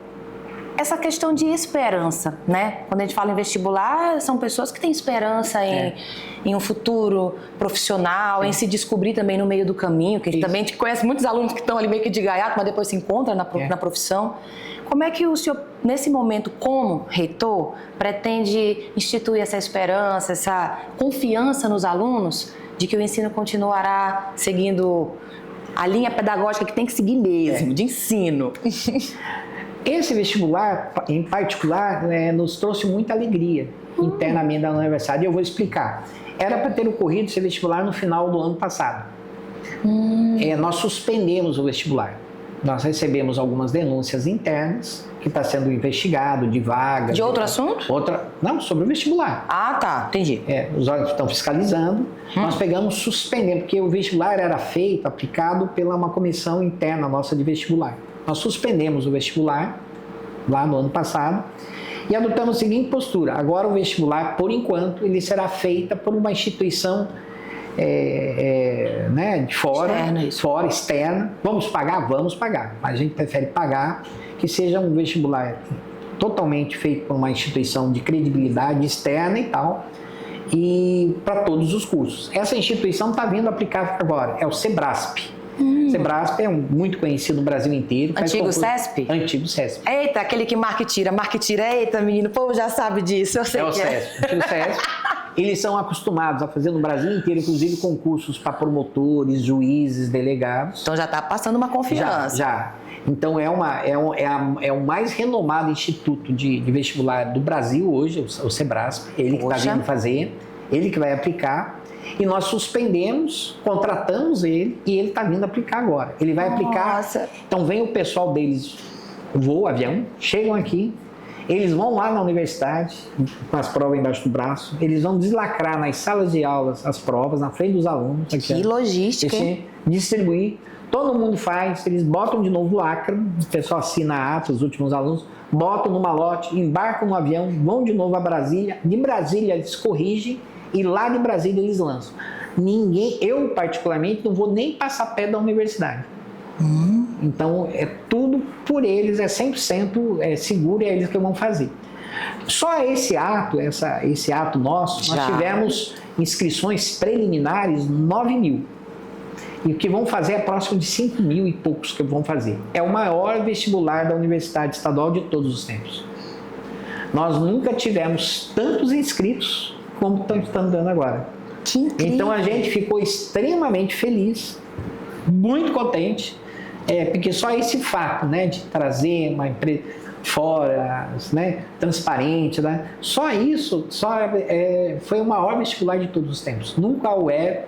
essa questão de esperança, né? Quando a gente fala em vestibular, são pessoas que têm esperança em um futuro profissional, em se descobrir também no meio do caminho, que a gente também conhece muitos alunos que estão ali meio que de gaiato, mas depois se encontram na profissão. Como é que o senhor, nesse momento, como reitor, pretende instituir essa esperança, essa confiança nos alunos de que o ensino continuará seguindo a linha pedagógica que tem que seguir mesmo, de ensino? Esse vestibular, em particular, nos trouxe muita alegria internamente da universidade. E eu vou explicar. Era para ter ocorrido esse vestibular no final do ano passado. Nós suspendemos o vestibular. Nós recebemos algumas denúncias internas, que está sendo investigado, de vagas. De outro assunto? Não, sobre o vestibular. Ah, tá. Entendi. Os órgãos estão fiscalizando. Nós pegamos, suspendemos, porque o vestibular era feito, aplicado pela uma comissão interna nossa de vestibular. Nós suspendemos o vestibular lá no ano passado e adotamos a seguinte postura: agora o vestibular, por enquanto, ele será feito por uma instituição de fora, externa. Vamos pagar? Vamos pagar. Mas a gente prefere pagar que seja um vestibular totalmente feito por uma instituição de credibilidade externa e tal, e para todos os cursos. Essa instituição está vindo aplicar agora, é o SEBRASP. SEBRASP é muito conhecido no Brasil inteiro. Antigo CESP? Antigo CESP. Eita, aquele que marca e tira. Eita, menino, o povo já sabe disso, eu sei que é. O CESP, antigo CESP. Eles são acostumados a fazer no Brasil inteiro, inclusive concursos para promotores, juízes, delegados. Então já está passando uma confiança. Já. Então é o mais renomado instituto de vestibular do Brasil hoje, o SEBRASP. Ele que está vindo fazer, ele que vai aplicar. E nós suspendemos, contratamos ele e ele está vindo aplicar agora. Ele vai aplicar. Então vem o pessoal deles, voa avião, chegam aqui, eles vão lá na universidade, com as provas embaixo do braço, eles vão deslacrar nas salas de aulas as provas, na frente dos alunos. Que logística, hein? Distribuir, todo mundo faz, eles botam de novo lacra, o pessoal assina atos, os últimos alunos, botam no malote, embarcam no avião, vão de novo a Brasília, de Brasília eles corrigem, e lá de Brasília eles lançam. Eu particularmente não vou nem passar perto da universidade. Então é tudo por eles, é 100% seguro e é eles que vão fazer. Só esse ato nosso, nós tivemos inscrições preliminares 9.000. E o que vão fazer é próximo de 5.000 e poucos que vão fazer. É o maior vestibular da Universidade Estadual de todos os tempos. Nós nunca tivemos tantos inscritos como estamos dando agora. Que incrível. Então a gente ficou extremamente feliz, muito contente, porque só esse fato, né, de trazer uma empresa fora, né, transparente, né, só isso foi o maior vestibular de todos os tempos. Nunca a UER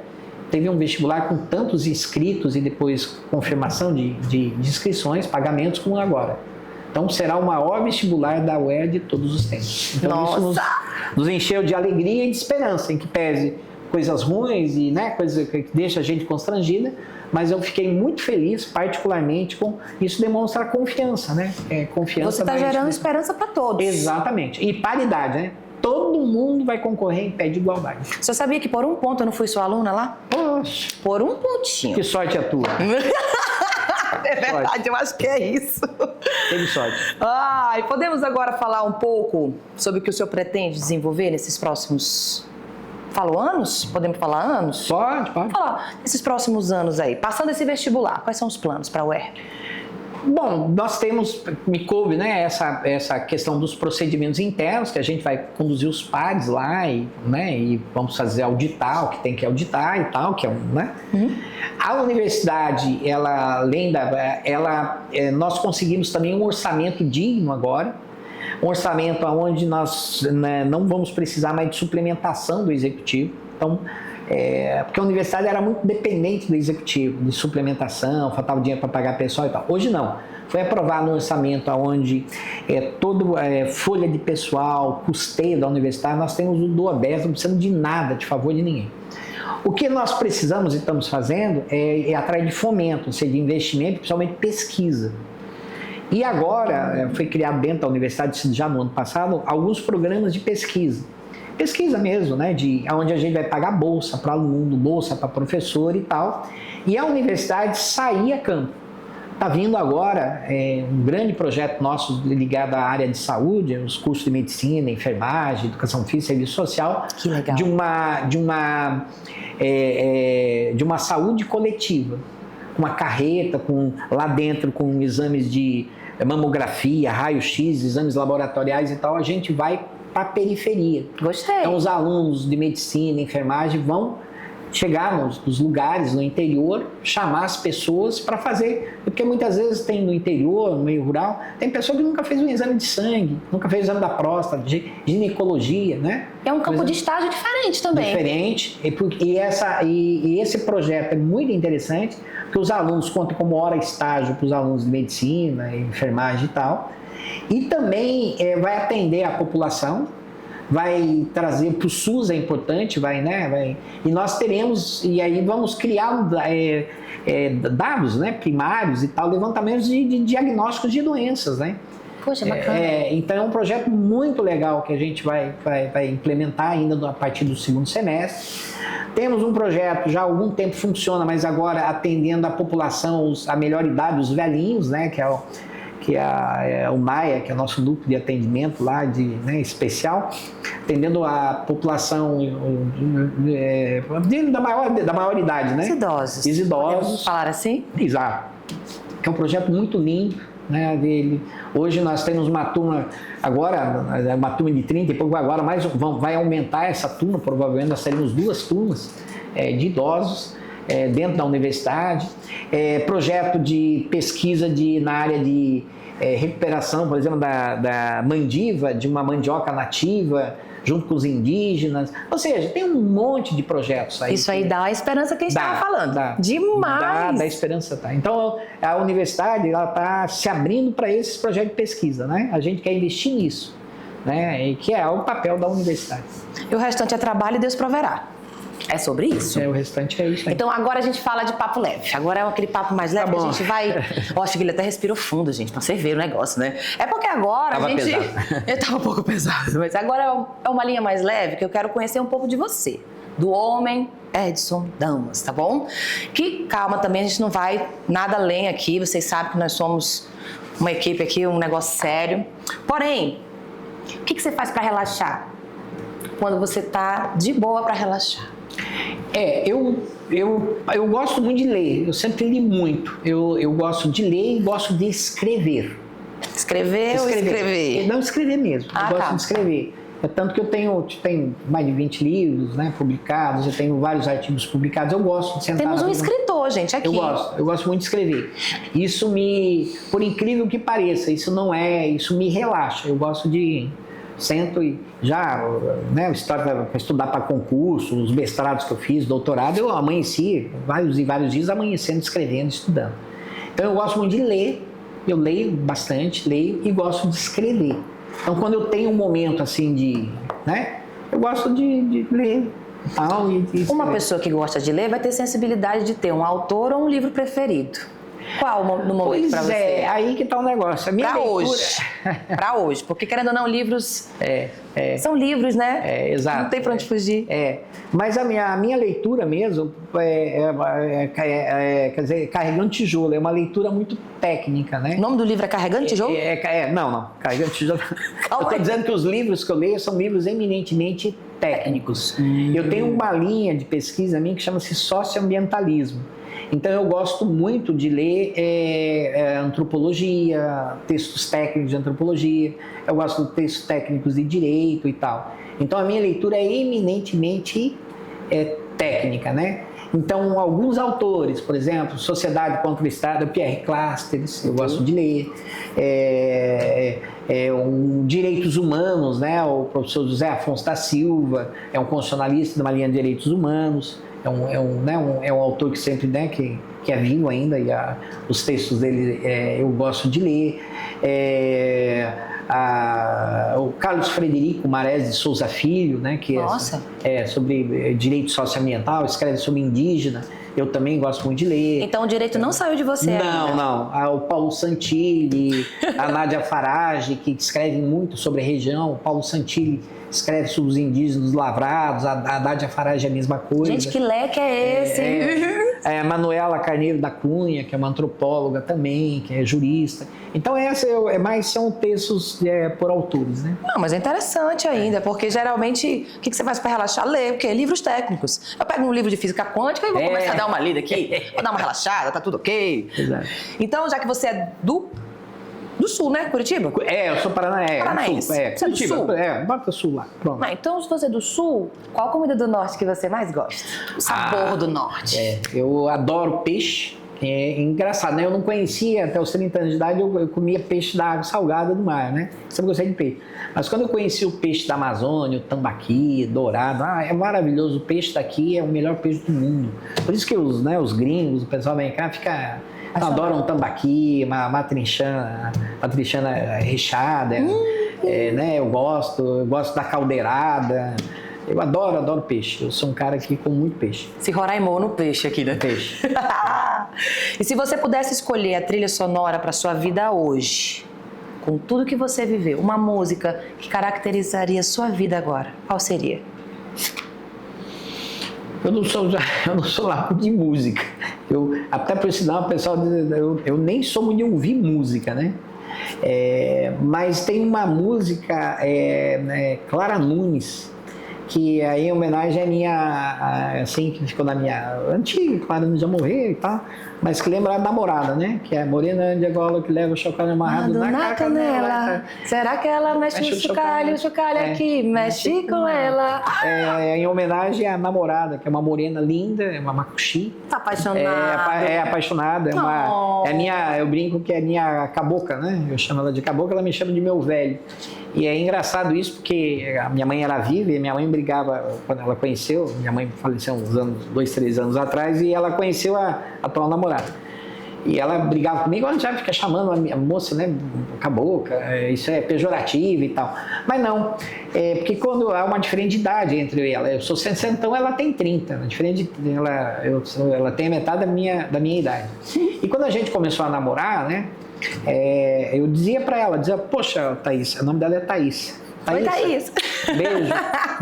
teve um vestibular com tantos inscritos e depois confirmação de inscrições, pagamentos como agora. Então será o maior vestibular da UER de todos os tempos. Então isso nos encheu de alegria e de esperança, em que pese coisas ruins e coisas que deixa a gente constrangida, mas eu fiquei muito feliz, particularmente, com isso. Demonstra confiança, né? Confiança. Você está gerando esperança para todos. Exatamente. E paridade, né? Todo mundo vai concorrer em pé de igualdade. Você sabia que por um ponto eu não fui sua aluna lá? Poxa, Por um pontinho. que sorte a tua. É verdade, eu acho que é isso. Teve sorte. E podemos agora falar um pouco sobre o que o senhor pretende desenvolver nesses próximos... Falo anos? Podemos falar anos? Pode. Falar nesses próximos anos aí. Passando esse vestibular, quais são os planos para a UERP? Bom, nós temos, me coube, né, essa questão dos procedimentos internos, que a gente vai conduzir os pares lá e vamos fazer auditar o que tem que auditar e tal, que é né? A universidade, nós conseguimos também um orçamento digno agora, um orçamento onde nós não vamos precisar mais de suplementação do executivo. Então, porque a universidade era muito dependente do executivo, de suplementação, faltava dinheiro para pagar pessoal e tal. Hoje não. Foi aprovado um orçamento onde toda folha de pessoal, custeio da universidade, nós temos o DOABES, não precisamos de nada, de favor de ninguém. O que nós precisamos e estamos fazendo é atrás de fomento, ou seja, de investimento, principalmente pesquisa. E agora, foi criado dentro da universidade, já no ano passado, alguns programas de pesquisa. Pesquisa mesmo, né, onde a gente vai pagar bolsa para aluno, bolsa para professor e tal. E a universidade sair a campo. Está vindo agora um grande projeto nosso ligado à área de saúde, os cursos de medicina, enfermagem, educação física e serviço social. Que legal. De uma saúde coletiva. Com uma carreta, lá dentro com exames de mamografia, raio-x, exames laboratoriais e tal, a gente vai para a periferia. Gostei. Então, os alunos de medicina, enfermagem vão chegar nos lugares, no interior, chamar as pessoas para fazer. Porque muitas vezes tem no interior, no meio rural, tem pessoa que nunca fez um exame de sangue, nunca fez o exame da próstata, de ginecologia, né? É um campo de estágio diferente também. Diferente. E esse projeto é muito interessante, porque os alunos contam como hora estágio para os alunos de medicina, enfermagem e tal. E também vai atender a população, vai trazer para o SUS, é importante, e nós teremos, e aí vamos criar dados, né, primários e tal, levantamentos de diagnósticos de doenças, né? Poxa, bacana. Então é um projeto muito legal que a gente vai implementar ainda a partir do segundo semestre. Temos um projeto, já há algum tempo funciona, mas agora atendendo a população, a melhor idade, os velhinhos, né, que é o MAIA, que é o nosso núcleo de atendimento lá, especial, atendendo a população da maior idade, né? Os idosos. Os idosos. Podemos falar assim? Exato. Que é um projeto muito lindo, né? Hoje nós temos uma turma, agora, uma turma de 30 e pouco, agora vai aumentar essa turma, provavelmente nós teremos 2 turmas de idosos, dentro da universidade, projeto de pesquisa na área de recuperação, por exemplo, da mandiva, de uma mandioca nativa, junto com os indígenas. Ou seja, tem um monte de projetos aí. Isso aí dá a esperança que a gente estava falando. Demais! Dá esperança, tá. Então, a universidade está se abrindo para esses projetos de pesquisa, né? A gente quer investir nisso, né? E que é o papel da universidade. E o restante é trabalho e Deus proverá. É sobre isso? O restante é isso aí. Então agora a gente fala de papo leve. Agora é aquele papo mais leve que a gente vai... Ó, acho que ele até respirou fundo, gente, pra você ver o negócio, né? É porque agora Tava a gente... pesado. Eu tava um pouco pesado, mas agora é uma linha mais leve que eu quero conhecer um pouco de você. Do homem Edson Damas, tá bom? Que, calma, também a gente não vai nada além aqui. Vocês sabem que nós somos uma equipe aqui, um negócio sério. Porém, o que você faz pra relaxar? Quando você tá de boa pra relaxar? Eu gosto muito de ler, eu sempre li muito. Eu gosto de ler e gosto de escrever. Escrever ou escrever? Não, escrever mesmo. Eu gosto de escrever. Tanto que eu tenho mais de 20 livros, né, publicados, eu tenho vários artigos publicados, eu gosto de sentar... Temos um escritor, gente, aqui. Eu gosto muito de escrever. Isso por incrível que pareça, isso me relaxa. Eu gosto de... Sento e já, né, para estudar para concurso, os mestrados que eu fiz, doutorado, eu amanheci vários dias amanhecendo, escrevendo, estudando. Então eu gosto muito de ler, eu leio bastante, e gosto de escrever. Então quando eu tenho um momento assim eu gosto de ler. Uma pessoa que gosta de ler vai ter sensibilidade de ter um autor ou um livro preferido. Qual no momento para você? Aí que tá o negócio. A minha pra leitura... hoje. Pra hoje. Porque, querendo ou não, livros... São livros, né? Exato. Não tem pra onde fugir. Mas a minha leitura mesmo quer dizer, Carregando Tijolo, é uma leitura muito técnica, né? O nome do livro é Carregando Tijolo? Não, Carregando Tijolo. Eu estou dizendo que os livros que eu leio são livros eminentemente técnicos. Eu tenho uma linha de pesquisa minha que chama-se socioambientalismo. Então eu gosto muito de ler antropologia, textos técnicos de antropologia, eu gosto de textos técnicos de direito e tal. Então a minha leitura é eminentemente técnica, né? Então alguns autores, por exemplo, Sociedade contra o Estado, Pierre Clastres, eu gosto de ler. Direitos Humanos, né? O professor José Afonso da Silva é um constitucionalista de uma linha de direitos humanos. É um autor que sempre, né, que é vivo ainda, e os textos dele eu gosto de ler. O Carlos Frederico Marés de Souza Filho, né, que é sobre direito socioambiental, escreve sobre indígena, eu também gosto muito de ler. Então o direito não saiu de você ainda? Não. O Paulo Santilli, a Nádia Farage, que escrevem muito sobre a região. O Paulo Santilli escreve sobre os indígenas lavrados, a Nádia Farage é a mesma coisa. Gente, que leque é esse? A Manuela Carneiro da Cunha, que é uma antropóloga também, que é jurista. Então são textos por autores, né? Não, mas é interessante ainda, porque geralmente, o que você faz para relaxar? Ler, porque livros técnicos. Eu pego um livro de física quântica e vou começar a dar uma lida aqui, vou dar uma relaxada, tá tudo ok. Exato. Então, já que você é do Sul, né? Curitiba? Eu sou paranaense. Você é do Curitiba. Sul? Bota Sul lá. Pronto. Então, se você é do Sul, qual comida do Norte que você mais gosta? O sabor do Norte. Eu adoro peixe. É engraçado, né? Eu não conhecia, até os 30 anos de idade, eu comia peixe da água salgada do mar, né? Sempre gostei de peixe. Mas quando eu conheci o peixe da Amazônia, o tambaqui, dourado, é maravilhoso. O peixe daqui é o melhor peixe do mundo. Por isso que os gringos, o pessoal vem cá, adoram um tambaqui, uma trinchana recheada, né? Eu gosto da caldeirada. Eu adoro peixe. Eu sou um cara que come muito peixe. Se roraimou no peixe aqui, né? Peixe. E se você pudesse escolher a trilha sonora para sua vida hoje, com tudo que você viveu, uma música que caracterizaria a sua vida agora, qual seria? Eu não sou lá de música. Até por sinal, o pessoal diz, eu nem sou muito de ouvir música, né? Mas tem uma música, Clara Nunes, que aí em homenagem à minha, assim, que ficou na minha antiga, Clara Nunes já morreu e tal, mas que lembra a namorada, né? Que é a morena de Gola que leva o chocalho amarrado na canela. Será que ela mexe no chocalho? O chocalho aqui, mexe com ela. Em homenagem à namorada, que é uma morena linda, é uma macuxi. Tá apaixonada. É apaixonada. Eu brinco que é minha cabocla, né? Eu chamo ela de cabocla, ela me chama de meu velho. E é engraçado isso, porque a minha mãe era viva e minha mãe brigava quando ela conheceu. Minha mãe faleceu uns 2, 3 anos atrás e ela conheceu a atual namorada. E ela brigava comigo, ela já fica chamando a moça, né, cabocla, isso é pejorativo e tal. Mas não, porque quando há uma diferença de idade entre eu e ela, eu sou 60, então ela tem 30, ela tem a metade da minha idade. E quando a gente começou a namorar, né, eu dizia pra ela, poxa, Thaís, o nome dela é Thaís. Oi, Thaís.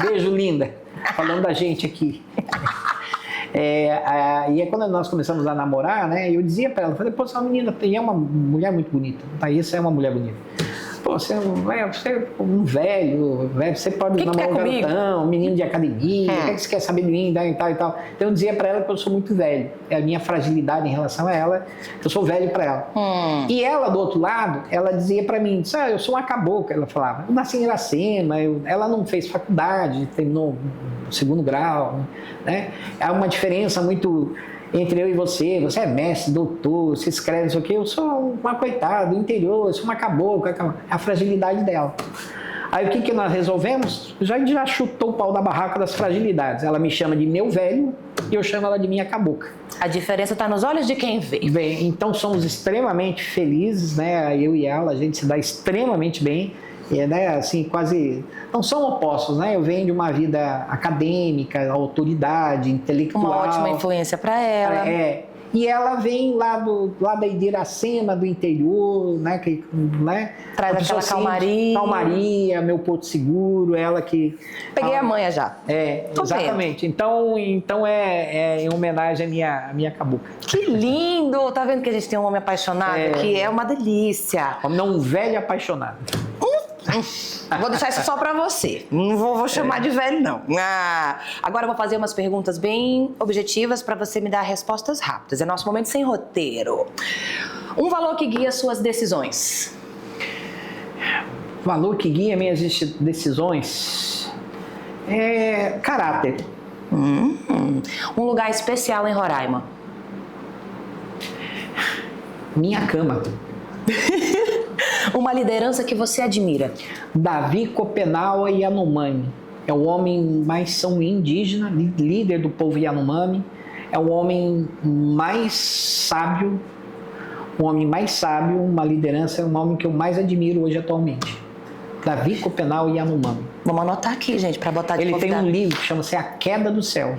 Beijo linda, falando da gente aqui. E aí quando nós começamos a namorar, né, eu dizia pra ela, eu falei, pô, você é uma menina, e é uma mulher muito bonita, Thaís é uma mulher bonita. Pô, você é um velho, você pode namorar um garotão, um menino de academia, o que você quer saber de mim, e tal e tal. Então eu dizia pra ela que eu sou muito velho, é a minha fragilidade em relação a ela, que eu sou velho pra ela. E ela, do outro lado, ela dizia pra mim, eu sou uma cabocla, ela falava, eu nasci em Iracema, ela não fez faculdade, terminou o 2º grau, né? Há uma diferença muito entre eu e você é mestre, doutor, você escreve isso aqui, eu sou uma coitada do interior, eu sou uma cabocla, a fragilidade dela. Aí o que nós resolvemos? Já chutou o pau da barraca das fragilidades. Ela me chama de meu velho e eu chamo ela de minha cabocla. A diferença está nos olhos de quem vê. Bem, então somos extremamente felizes, né? Eu e ela, a gente se dá extremamente bem. Né, assim, quase não são opostos, né? Eu venho de uma vida acadêmica, autoridade, intelectual. Uma ótima influência para ela. E ela vem lá da Iracema, do interior, né? Traz aquela calmaria. Calmaria, meu porto seguro, ela que... Peguei a manha já. Exatamente. Então é em homenagem à minha cabocla. Que lindo! Tá vendo que a gente tem um homem apaixonado? Que é uma delícia. Um velho apaixonado. Vou deixar isso só pra você. Não vou chamar de velho, não. Agora eu vou fazer umas perguntas bem objetivas pra você me dar respostas rápidas. É nosso momento sem roteiro. Um valor que guia suas decisões. Valor que guia minhas decisões é caráter. Um lugar especial em Roraima. Minha cama. Uma liderança que você admira. Davi Copenaua Yanomami. É o homem mais são indígena, líder do povo Yanomami. É o homem mais sábio, uma liderança, é um homem que eu mais admiro hoje atualmente. Davi Copenaua Yanomami. Vamos anotar aqui, gente, para botar de Ele convidado. tem um livro que chama-se A Queda do Céu.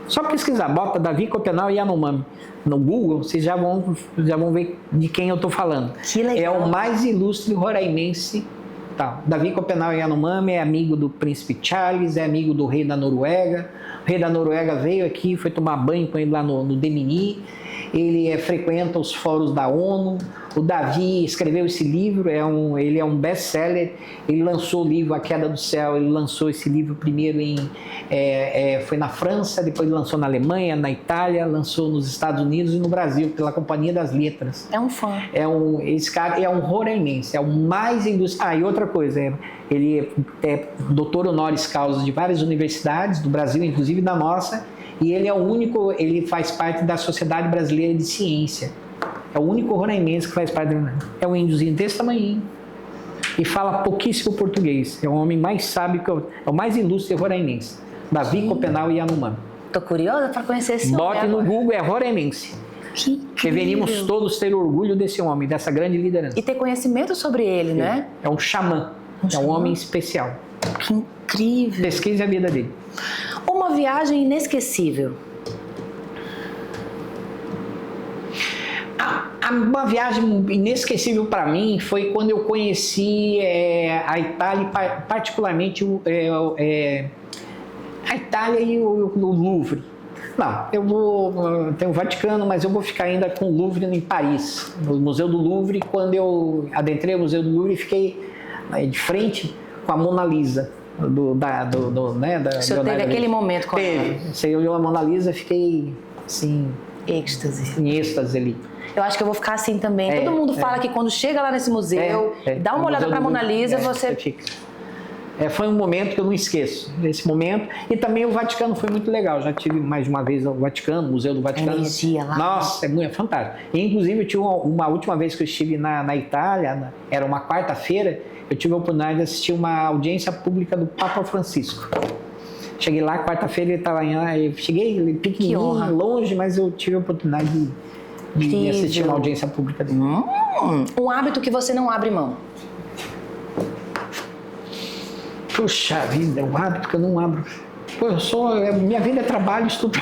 Só pesquisar, bota Davi Copenaua Yanomami no Google, vocês já vão ver de quem eu estou falando. Que legal. É o mais ilustre roraimense. Tá. Davi Copenaua Yanomami é amigo do príncipe Charles, é amigo do rei da Noruega. O rei da Noruega veio aqui, foi tomar banho com ele lá no Demini. Ele frequenta os fóruns da ONU. O Davi escreveu esse livro, ele é um best-seller. Ele lançou o livro A Queda do Céu, ele lançou esse livro primeiro foi na França, depois lançou na Alemanha, na Itália, lançou nos Estados Unidos e no Brasil, pela Companhia das Letras. É um fã. Esse cara é um roraimense, é o mais ilustre. E outra coisa, ele é doutor honoris causa de várias universidades do Brasil, inclusive da nossa, e ele é o único, ele faz parte da Sociedade Brasileira de Ciência. É o único roraimense que faz parte da... É um índiozinho desse tamanho e fala pouquíssimo português. É o homem mais sábio, é o mais ilustre roraimense. Davi Copenaua Yanomami. Tô curiosa para conhecer esse homem. Bote no agora. Google, é roraimense. Que Deveríamos todos ter orgulho desse homem, dessa grande liderança. E ter conhecimento sobre ele, né? É um xamã, é um homem especial. Que incrível. Pesquise a vida dele. Uma viagem inesquecível. Uma viagem inesquecível para mim foi quando eu conheci a Itália, particularmente a Itália e o Louvre. Não, tenho o Vaticano, mas eu vou ficar ainda com o Louvre em Paris, no Museu do Louvre. Quando eu adentrei o Museu do Louvre, fiquei de frente com a Mona Lisa. O senhor teve aquele momento com ela? Você olhou a Mona Lisa, fiquei assim... Êxtase. Em êxtase ali. Eu acho que eu vou ficar assim também. Todo mundo fala que quando chega lá nesse museu, dá uma olhada para a Mona Lisa, você fica. Foi um momento que eu não esqueço, esse momento. E também o Vaticano foi muito legal. Já tive mais de uma vez o Vaticano, o Museu do Vaticano. Energia lá. Nossa, é fantástico. E, inclusive, eu tive uma última vez que eu estive na Itália, era uma quarta-feira, eu tive a oportunidade de assistir uma audiência pública do Papa Francisco. Cheguei lá, quarta-feira, ele estava eu cheguei pequenininho, longe, mas eu tive a oportunidade de assistir uma audiência pública dele. Um hábito que você não abre mão. Puxa vida, um hábito que eu não abro. Pô, minha vida é trabalho, estudo.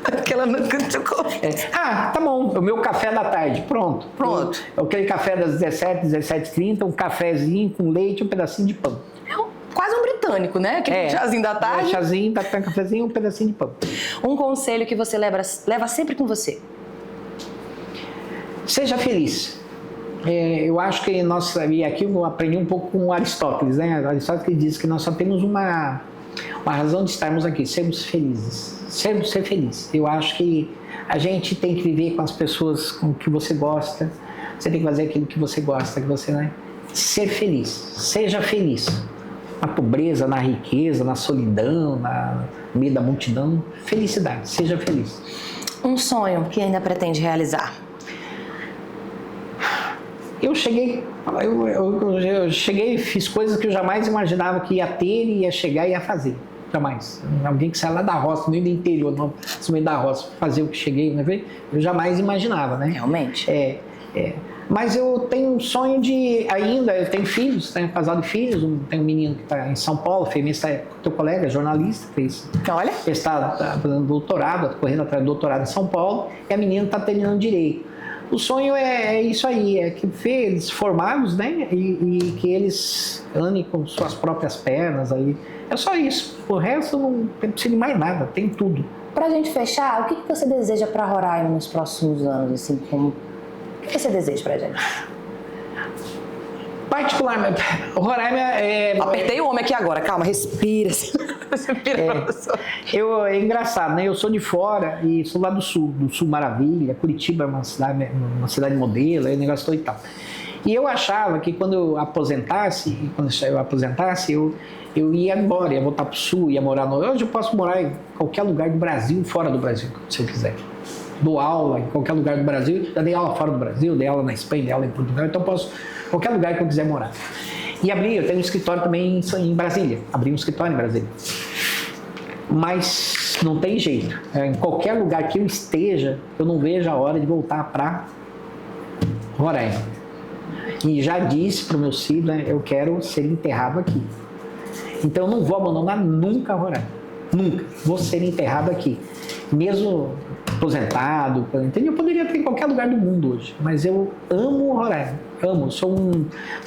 Aquela nunca tocou. Tá bom, o meu café da tarde, pronto. Aquele café das 17, 17h30, um cafezinho com leite e um pedacinho de pão. Quase um britânico, né? Aquele chazinho da tarde. Chazinho, cafezinho e um pedacinho de pão. Um conselho que você leva sempre com você. Seja feliz. Eu acho que e aqui eu aprendi um pouco com Aristóteles, né? Aristóteles diz que nós só temos uma razão de estarmos aqui, sermos felizes. Ser feliz. Eu acho que a gente tem que viver com as pessoas com que você gosta. Você tem que fazer aquilo que você gosta, que você, né? Ser feliz. Seja feliz. Na pobreza, na riqueza, na solidão, no meio da multidão. Felicidade. Seja feliz. Um sonho que ainda pretende realizar. Eu cheguei e fiz coisas que eu jamais imaginava que ia ter, ia chegar e ia fazer. Jamais. Alguém que sai lá da roça, nem do interior, no meio da roça, fazer o que cheguei, né? Eu jamais imaginava, né? Realmente. Mas eu tenho um sonho de ainda, eu tenho filhos, tenho casado de filhos, tenho um menino que está em São Paulo, teu colega, jornalista, Olha. está fazendo doutorado, correndo atrás do doutorado em São Paulo, e a menina está terminando direito. O sonho é isso aí, é que ver eles formados, né, e que eles andem com suas próprias pernas aí. É só isso. O resto não precisa de mais nada, tem tudo. Pra gente fechar, o que você deseja para Roraima nos próximos anos, assim, como... O que você deseja pra gente? Particularmente, Roraima é... Apertei o homem aqui agora, calma, respira. Respira, professor. É engraçado, né? Eu sou de fora e sou lá do Sul maravilha. Curitiba é uma cidade modelo, aí o negócio todo e tal. E eu achava que quando eu aposentasse, eu ia embora, ia voltar pro Sul, ia morar no... Hoje eu posso morar em qualquer lugar do Brasil, fora do Brasil, se eu quiser. Dou aula em qualquer lugar do Brasil, já dei aula fora do Brasil, dei aula na Espanha, dei aula em Portugal, então eu posso qualquer lugar que eu quiser morar. E eu tenho um escritório também em Brasília, abri um escritório em Brasília. Mas não tem jeito, em qualquer lugar que eu esteja, eu não vejo a hora de voltar para Roraima. E já disse para o meu filho, né, eu quero ser enterrado aqui. Então eu não vou abandonar nunca Roraima, nunca, vou ser enterrado aqui. Mesmo aposentado, eu poderia ter em qualquer lugar do mundo hoje, mas eu amo Roraima, amo,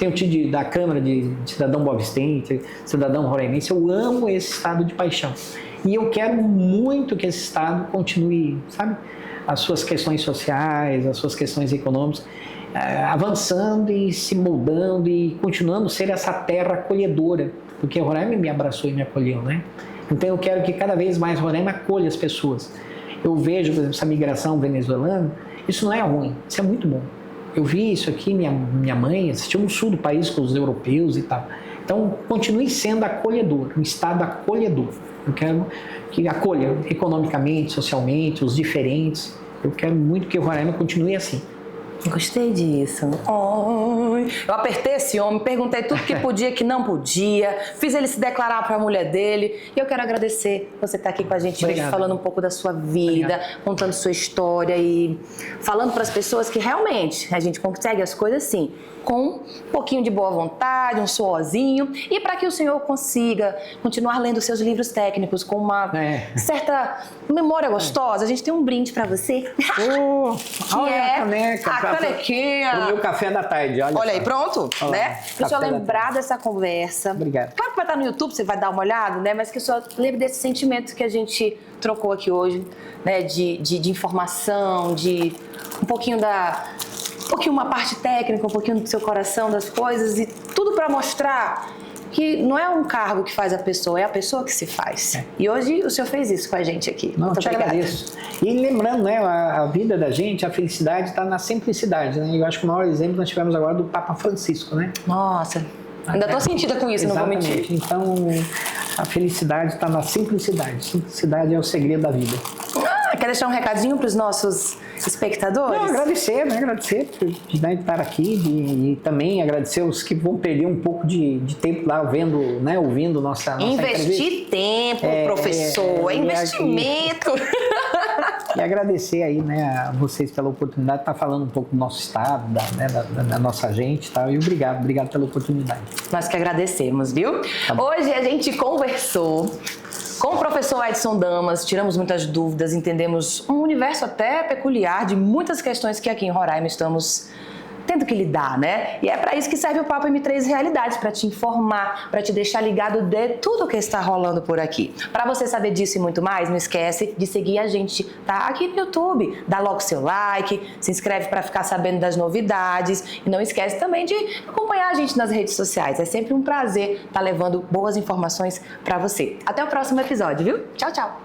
tenho o título da Câmara de Cidadão Boavistense, cidadão roraimense, eu amo esse estado de paixão. E eu quero muito que esse estado continue, sabe, as suas questões sociais, as suas questões econômicas, avançando e se moldando e continuando a ser essa terra acolhedora, porque Roraima me abraçou e me acolheu, né? Então eu quero que cada vez mais Roraima acolha as pessoas. Eu vejo, por exemplo, essa migração venezuelana, isso não é ruim, isso é muito bom. Eu vi isso aqui, minha mãe assistiu no sul do país com os europeus e tal. Então, continue sendo acolhedor, um estado acolhedor. Eu quero que acolha economicamente, socialmente, os diferentes. Eu quero muito que o Roraima continue assim. Gostei disso. Oh, eu apertei esse homem, perguntei tudo que podia, que não podia, fiz ele se declarar para a mulher dele. E eu quero agradecer você estar aqui com a gente hoje, falando um pouco da sua vida, contando sua história e falando para as pessoas que realmente a gente consegue as coisas assim, com um pouquinho de boa vontade, um suorzinho, e para que o senhor consiga continuar lendo seus livros técnicos com uma certa memória gostosa, a gente tem um brinde para você. Olha a caneca. A canequinha. Pro meu café da tarde, olha aí, pronto, né? Para o senhor lembrar dessa conversa. Obrigado. Claro que vai estar no YouTube, você vai dar uma olhada, né? Mas que o senhor lembre desse sentimento que a gente trocou aqui hoje, né? De informação, de um pouquinho uma parte técnica, um pouquinho do seu coração, das coisas, e tudo para mostrar que não é um cargo que faz a pessoa, é a pessoa que se faz. E hoje o senhor fez isso com a gente aqui. Não, muito obrigada. Agradeço. E lembrando, né, a vida da gente, a felicidade está na simplicidade, né? Eu acho que o maior exemplo nós tivemos agora do Papa Francisco, né? Nossa, ainda estou sentida com isso, exatamente. Não vou mentir. Então, a felicidade está na simplicidade. Simplicidade é o segredo da vida. Quer deixar um recadinho para os nossos espectadores? Não, agradecer por estar aqui e também agradecer os que vão perder um pouco de tempo lá vendo, né, ouvindo nossa Investir tempo, professor, é investimento. E agradecer aí, né, a vocês pela oportunidade de estar falando um pouco do nosso estado, da nossa gente e tal. E obrigado pela oportunidade. Nós que agradecemos, viu? Hoje a gente conversou com o professor Edson Damas, tiramos muitas dúvidas, entendemos um universo até peculiar de muitas questões que aqui em Roraima estamos tendo que lidar, né? E é para isso que serve o Papo M3 Realidades, para te informar, para te deixar ligado de tudo que está rolando por aqui. Para você saber disso e muito mais, não esquece de seguir a gente, tá? Aqui no YouTube, dá logo seu like, se inscreve para ficar sabendo das novidades e não esquece também de acompanhar a gente nas redes sociais. É sempre um prazer estar levando boas informações para você. Até o próximo episódio, viu? Tchau, tchau!